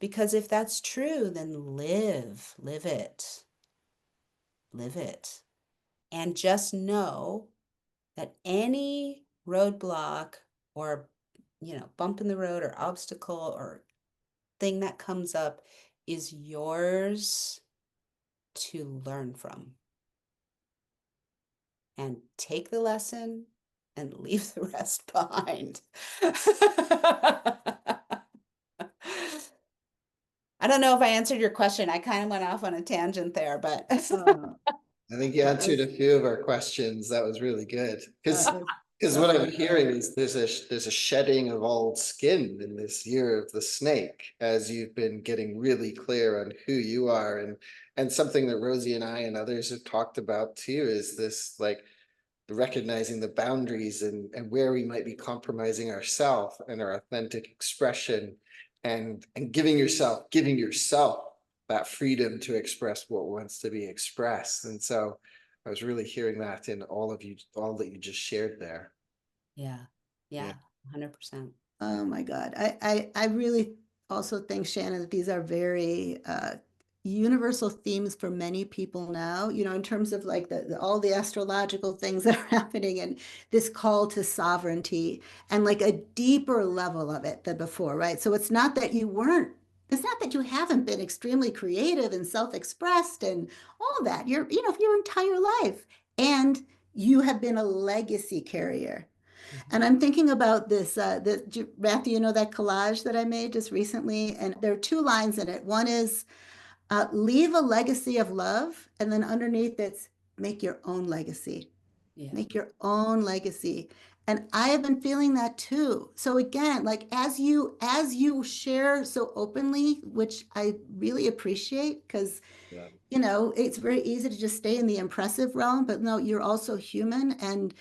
Because if that's true, then live it, live it. And just know that any roadblock or, bump in the road or obstacle or thing that comes up is yours to learn from. And take the lesson and leave the rest behind. I don't know if I answered your question. I kind of went off on a tangent there, but Oh, I think you that answered was a few of our questions. That was really good. that was Because so what I'm wonderful. hearing is there's a shedding of old skin in this year of the snake as you've been getting really clear on who you are, and something that Rosie and I and others have talked about too is this like recognizing the boundaries and where we might be compromising ourselves and our authentic expression, and giving yourself that freedom to express what wants to be expressed. And so I was really hearing that in all that you just shared there. yeah, Yeah. yeah, 100%. Oh my God. I really also think, Shannon, that these are very universal themes for many people now, in terms of like all the astrological things that are happening and this call to sovereignty and like a deeper level of it than before, right? So it's not that you haven't been extremely creative and self-expressed and all that. Your entire life. And you have been a legacy carrier. Mhm. And I'm thinking about this, Matthew, that collage that I made just recently, and there are two lines in it. One is leave a legacy of love, and then underneath it's make your own legacy. Yeah. Make your own legacy. And I have been feeling that too. So again, like as you share so openly, which I really appreciate because Yeah. it's very easy to just stay in the impressive realm, but no, you're also human and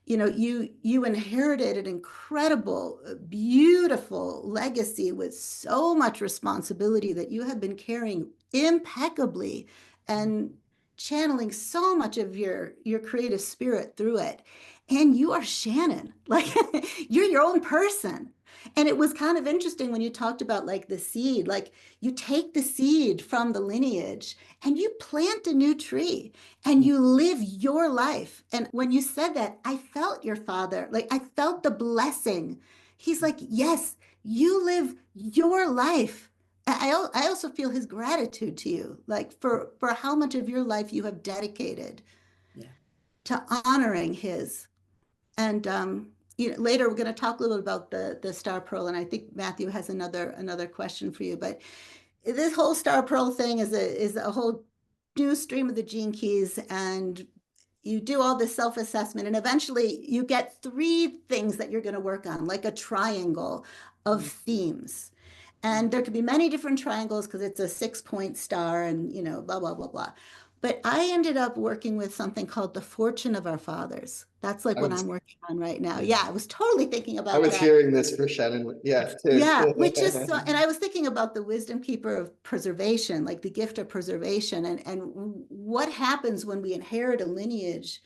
you inherited an incredible, beautiful legacy with so much responsibility that you have been carrying impeccably and channeling so much of your creative spirit through it. And you are Shannon, like you're your own person. And it was kind of interesting when you talked about like the seed, like you take the seed from the lineage and you plant a new tree and Mm. you live your life. And when you said that, I felt your father, like I felt the blessing. He's like, yes, you live your life. I also feel his gratitude to you, like for how much of your life you have dedicated Yeah. to honoring his. And later we're going to talk a little bit about the star pearl, and I think Matthew has another question for you. But this whole star pearl thing is a whole new stream of the gene keys, and you do all this self-assessment and eventually you get three things that you're going to work on, like a triangle of Mm. themes. Mm. And there could be many different triangles because it's a 6-point star and blah blah blah blah. But I ended up working with something called the fortune of our fathers. That's like I what was I'm working on right now. yeah. Yeah, I was totally thinking I about was that. hearing this for Shannon. Yeah, too. Yeah, which is so, and I was thinking about the wisdom keeper of preservation, like the gift of preservation, and what happens when we inherit a lineage,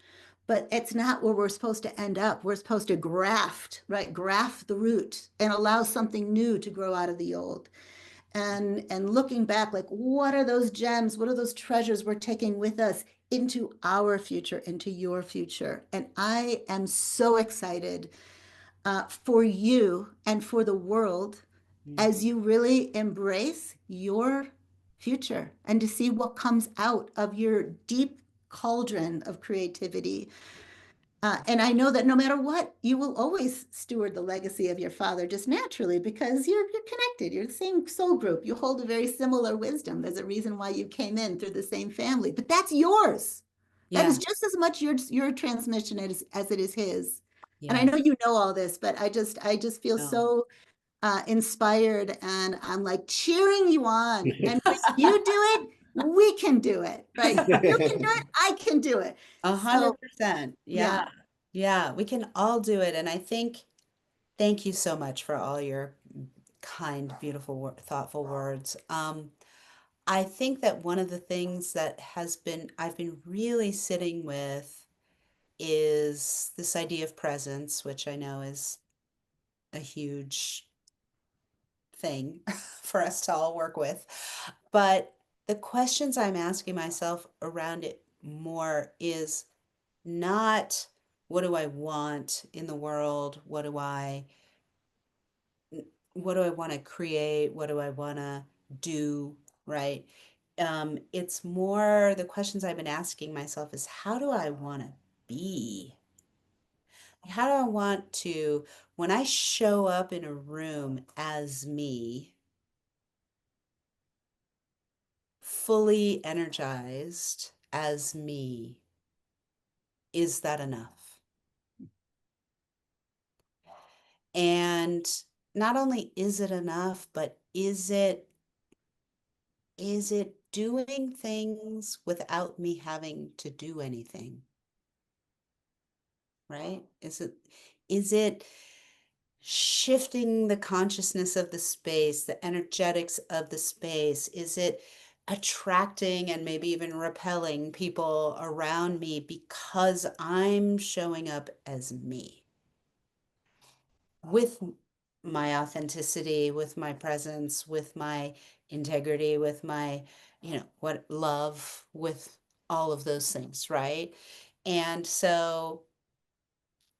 but it's not where we're supposed to end up. We're supposed to graft, right? Graft the root and allow something new to grow out of the old. And looking back, like what are those gems? What are those treasures we're taking with us into our future, into your future? And I am so excited for you and for the world Mm. as you really embrace your future and to see what comes out of your deep cauldron of creativity. And I know that no matter what, you will always steward the legacy of your father just naturally because you're connected. You're the same soul group. You hold a very similar wisdom. There's a reason why you came in through the same family, but that's yours. That Yeah. is just as much your transmission as it is his. And I Yeah. know you know all this, but I just feel No. so inspired and I'm like cheering you on. And when you do it, we can do it, right? You can do it, I can do it. A So 100%. Yeah. yeah. Yeah. We can all do it. And I think, thank you so much for all your kind, beautiful, thoughtful words. I think that one of the things that I've been really sitting with is this idea of presence, which I know is a huge thing for us to all work with. But the questions I'm asking myself around it more is not what do I want in the world? What do I want to create? What do I want to do? Right? It's more the questions I've been asking myself is how do I want to be? How do I want to, when I show up in a room as me, fully energized as me, is that enough? And not only is it enough, but is it doing things without me having to do anything? Right? Is it shifting the consciousness of the space, the energetics of the space? Is it attracting and maybe even repelling people around me because I'm showing up as me with my authenticity, with my presence, with my integrity, with my, what love, with all of those things, right? And so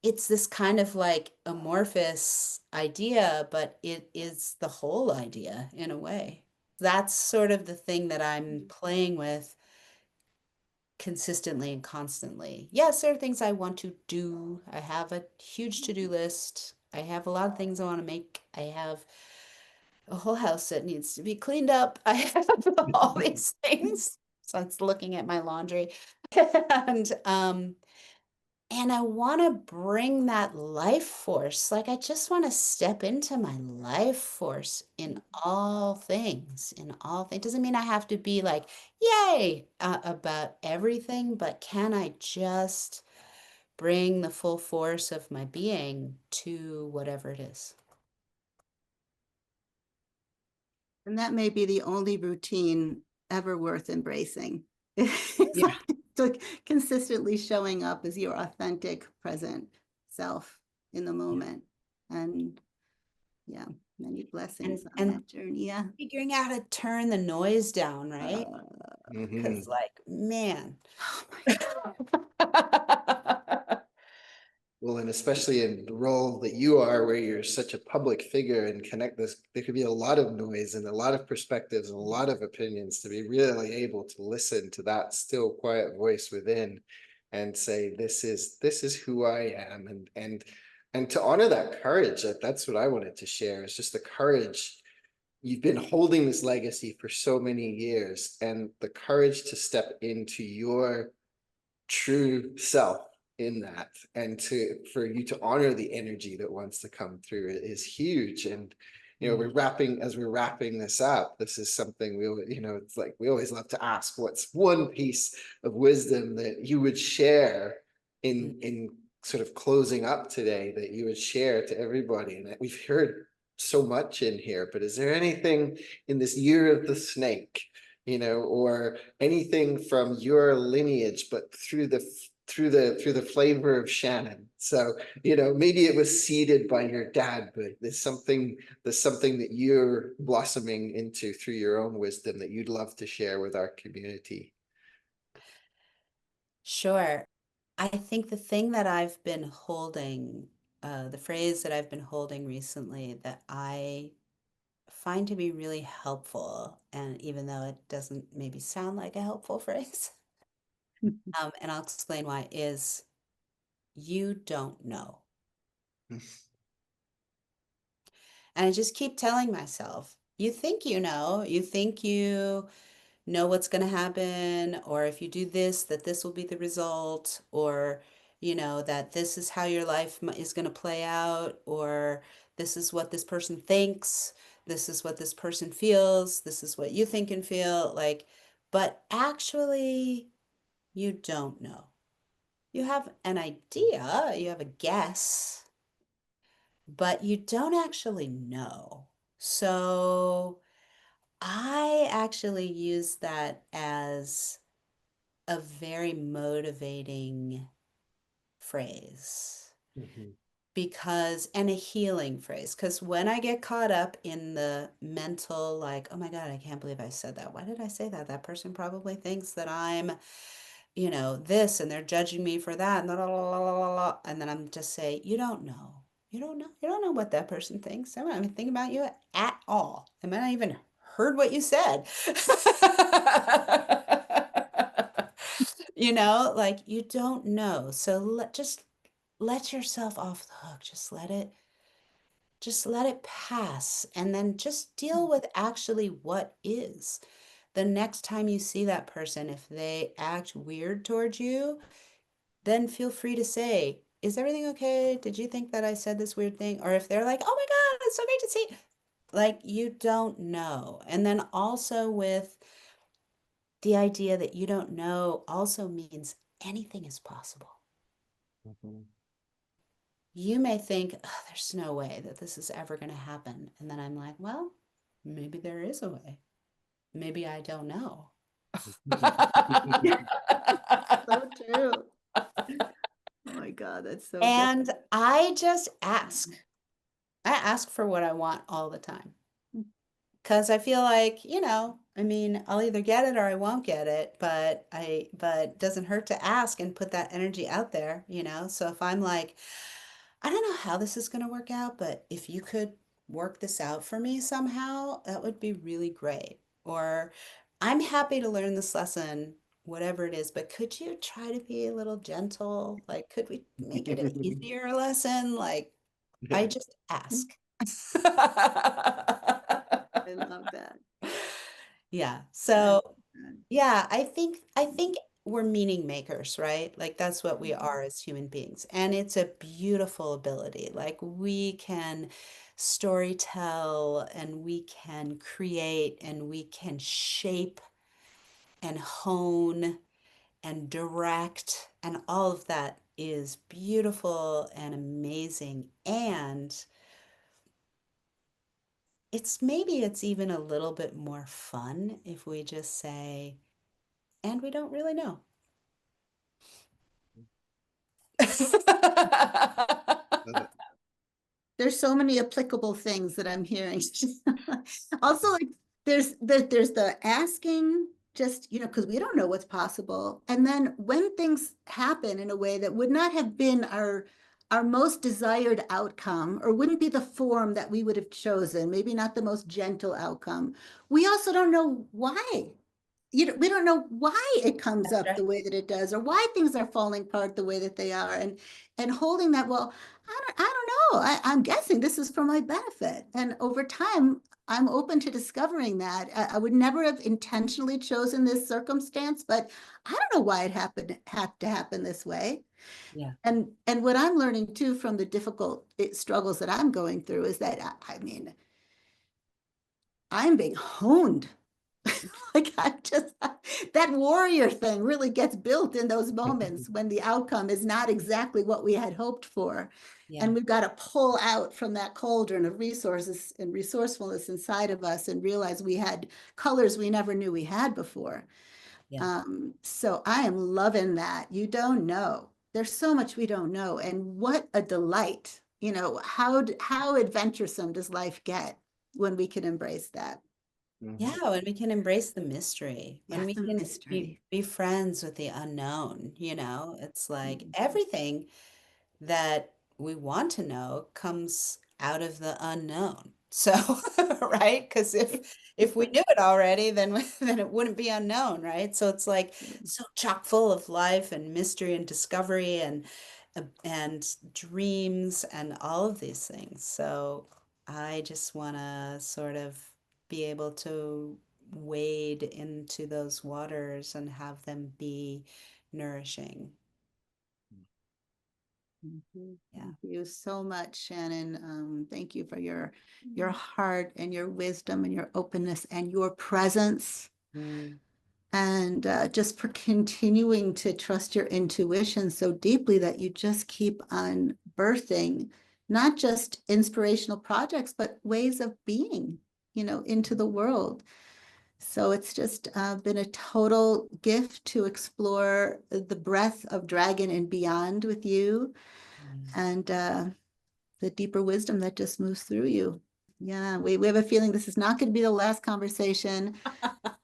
it's this kind of like amorphous idea, but it is the whole idea in a way. That's sort of the thing that I'm playing with consistently and constantly. Yes, there are things I want to do. I have a huge to-do list. I have a lot of things I want to make. I have a whole house that needs to be cleaned up. I have all these things. So it's looking at my laundry. And and I want to bring that life force. Like, I just want to step into my life force in all things, in all things. Doesn't mean I have to be like, yay, about everything, but can I just bring the full force of my being to whatever it is? And that may be the only routine ever worth embracing. It's Yeah. like consistently showing up as your authentic, present self in the Yeah. moment. And yeah, many And blessings on and that journey. Yeah. figuring out how to turn the noise down, right? Uh, Because, Mhm. like, man. oh my Well, and especially in the role that you are, where you're such a public figure and connect this, there could be a lot of noise and a lot of perspectives and a lot of opinions to be really able to listen to that still quiet voice within and say, this is who I am. And to honor that courage, that's what I wanted to share, is just the courage. You've been holding this legacy for so many years, and the courage to step into your true self in that, and to for you to honor the energy that wants to come through it is huge. And we're wrapping this up, this is something it's like we always love to ask, what's one piece of wisdom that you would share in sort of closing up today, that you would share to everybody? And that we've heard so much in here, but is there anything in this year of the snake, or anything from your lineage, but through the flavor of Shannon? So, maybe it was seeded by your dad, but there's something that you're blossoming into through your own wisdom that you'd love to share with our community. Sure. I think the thing that I've been holding, the phrase that I've been holding recently that I find to be really helpful, and even though it doesn't maybe sound like a helpful phrase, and I'll explain why, is you don't know. And I just keep telling myself, you think you think you know what's going to happen, or if you do this, that this will be the result, or that this is how your life is going to play out, or this is what this person thinks, this is what this person feels, this is what you think and feel like. But actually, you don't know. You have an idea, you have a guess, but you don't actually know. So I actually use that as a very motivating phrase. Mhm. Because, and a healing phrase, because when I get caught up in the mental, like, oh my God, I can't believe I said that. Why did I say that? That person probably thinks that I'm, this, and they're judging me for that, and la, la, la, la, la, la. And then I'm just say, you don't know. You don't know. You don't know what that person thinks. I don't even think about you at all. I might not even heard what you said. Like you don't know. So just let yourself off the hook. Just let it pass, and then just deal with actually what is. The next time you see that person, if they act weird towards you, then feel free to say, is everything okay? Did you think that I said this weird thing? Or if they're like, oh my God, it's so great to see. Like, you don't know. And then also with the idea that you don't know also means anything is possible. Mhm. You may think, "Ugh, there's no way that this is ever going to happen." And then I'm like, well, maybe there is a way. Maybe I don't know. So true. Oh my God, that's so good. And I just ask. I ask for what I want all the time. Because I feel like, I mean, I'll either get it or I won't get it, but it doesn't hurt to ask and put that energy out there. So if I'm like, I don't know how this is going to work out, but if you could work this out for me somehow, that would be really great. Or I'm happy to learn this lesson, whatever it is, but could you try to be a little gentle? Like, could we make it an easier lesson? Like, I Yeah. just ask. I love that. Yeah. I love So that. yeah, I think we're meaning makers, right? Like that's what we Mhm. are as human beings. And it's a beautiful ability. Like we can story tell and we can create and we can shape and hone and direct, and all of that is beautiful and amazing. And maybe it's even a little bit more fun if we just say, and we don't really know. Love it. There's so many applicable things that I'm hearing. Also, like there's the asking, just because we don't know what's possible. And then when things happen in a way that would not have been our most desired outcome, or wouldn't be the form that we would have chosen, maybe not the most gentle outcome, we also don't know why. We don't know why it comes That's up right. the way that it does, or why things are falling apart the way that they are, and holding that, well, I don't know. I'm guessing this is for my benefit. And over time, I'm open to discovering that. I would never have intentionally chosen this circumstance, but I don't know why it had to happen this way. Yeah. And what I'm learning too from the difficult struggles that I'm going through is that I mean, I'm being honed. Like I just that warrior thing really gets built in those moments when the outcome is not exactly what we had hoped for. Yeah. And we've got to pull out from that cauldron of resources and resourcefulness inside of us and realize we had colors we never knew we had before. Yeah. So I am loving that. You don't know. There's so much we don't know. And what a delight. How adventuresome does life get when we can embrace that? Yeah, Mhm. when we can embrace the mystery, when Yeah, we the can be mystery. be friends with the unknown. It's like Mhm. everything that we want to know comes out of the unknown. So, right? Because if we knew it already, then then it wouldn't be unknown, right? So it's like so chock full of life and mystery and discovery and dreams and all of these things. So I just want to sort of be able to wade into those waters and have them be nourishing. Mhm. Yeah. Thank you so much, Shannon. Thank you for your heart and your wisdom and your openness and your presence, Mm, and just for continuing to trust your intuition so deeply that you just keep on birthing not just inspirational projects, but ways of being, into the world. So it's just been a total gift to explore the breadth of dragon and beyond with you, and the deeper wisdom that just moves through you. Yeah, we have a feeling this is not going to be the last conversation.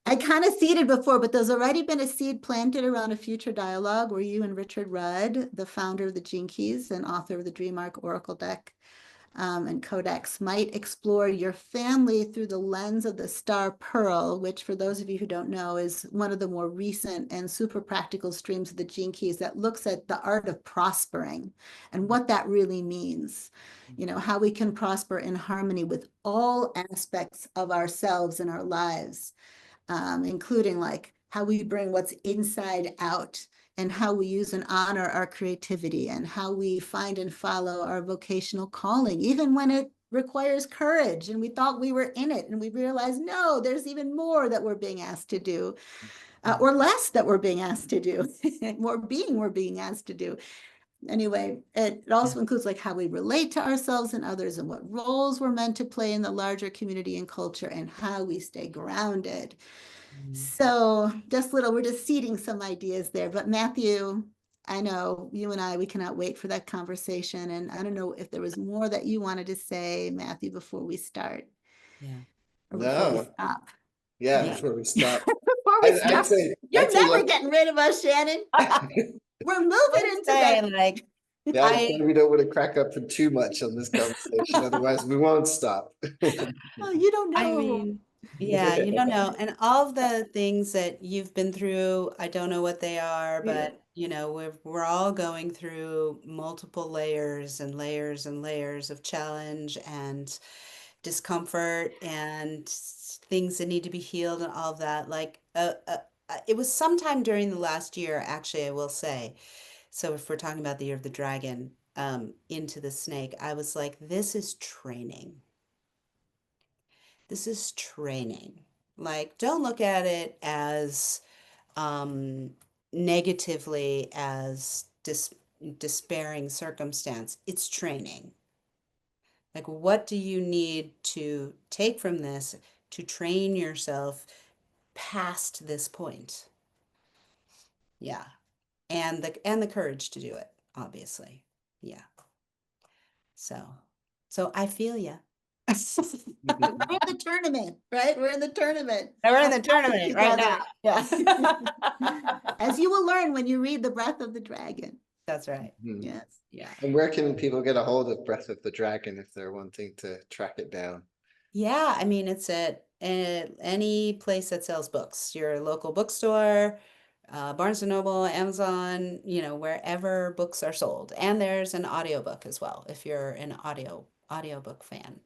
I kind of seeded before, but there's already been a seed planted around a future dialogue where you and Richard Rudd, the founder of the Gene Keys and author of the Dream Arc Oracle deck, and Codex, might explore your family through the lens of the Star Pearl, which, for those of you who don't know, is one of the more recent and super practical streams of the Gene Keys that looks at the art of prospering and what that really means. You know, how we can prosper in harmony with all aspects of ourselves and our lives, including like how we bring what's inside out, and how we use and honor our creativity, and how we find and follow our vocational calling, even when it requires courage and we thought we were in it and we realized, no, there's even more that we're being asked to do, or less that we're being asked to do, more being we're being asked to do. Anyway, it also includes like how we relate to ourselves and others, and what roles we're meant to play in the larger community and culture, and how we stay grounded. So we're just seeding some ideas there. But Matthew, I know you and we cannot wait for that conversation. And I don't know if there was more that you wanted to say, Matthew, before we start. Yeah. Or before we No. stop. Yeah, Yeah. before we stop. Before we I'd stop. say You're never let's- getting rid of us, Shannon. We're moving into Say, that. like, yeah, I'd say we don't want to crack up for too much on this conversation, otherwise we won't stop. Oh, you don't I know. mean, yeah, you don't know. And all of the things that you've been through, I don't know what they are, Yeah. but you know, we're all going through multiple layers and layers and layers of challenge and discomfort and things that need to be healed and all of that. Like, it was sometime during the last year, actually, I will say. So if we're talking about the year of the dragon, into the snake, I was like, this is training. This is training. Like, don't look at it as negatively as despairing circumstance. It's training. Like, what do you need to take from this to train yourself past this point? Yeah. And the courage to do it, obviously. Yeah. So I feel you. We're in the tournament, right? We're in the tournament. We're in the Happy tournament right together. now. Yeah. As you will learn when you read The Breath of the Dragon. That's right. Mhm. Yes. Yeah. And where can people get a hold of Breath of the Dragon if they're wanting to track it down? Yeah, I mean, it's at any place that sells books, your local bookstore, Barnes and Noble, Amazon, you know, wherever books are sold. And there's an audiobook as well, if you're an audiobook fan.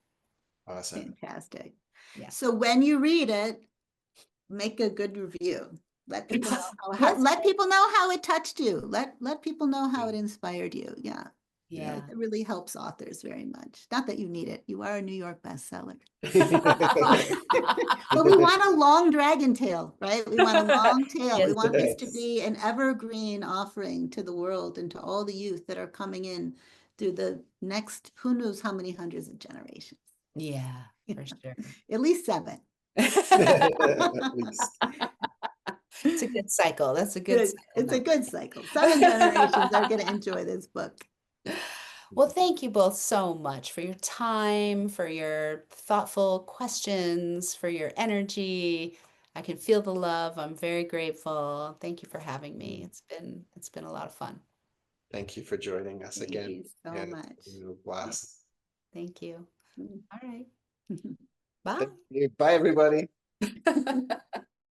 Awesome. Fantastic. Yeah. So when you read it, make a good review. Let people know Yes. let people know how it touched you. Let people know how it inspired you. Yeah. Yeah. It really helps authors very much. Not that you need it. You are a New York bestseller. But we want a long dragon tail, right? We want a long tail. We Yes, want this to yes. be an evergreen offering to the world and to all the youth that are coming in through the next, who knows how many hundreds of generations. Yeah, for sure. At least 7. At least. It's a good cycle. That's a good Good. cycle. It's No. a good cycle. 7 generations are going to enjoy this book. Well, thank you both so much for your time, for your thoughtful questions, for your energy. I can feel the love. I'm very grateful. Thank you for having me. It's been a lot of fun. Thank you for joining us Thank again. you so Yeah, much. it's been a blast. Thank you. Mm. All right. Bye. Thank you. Bye, everybody.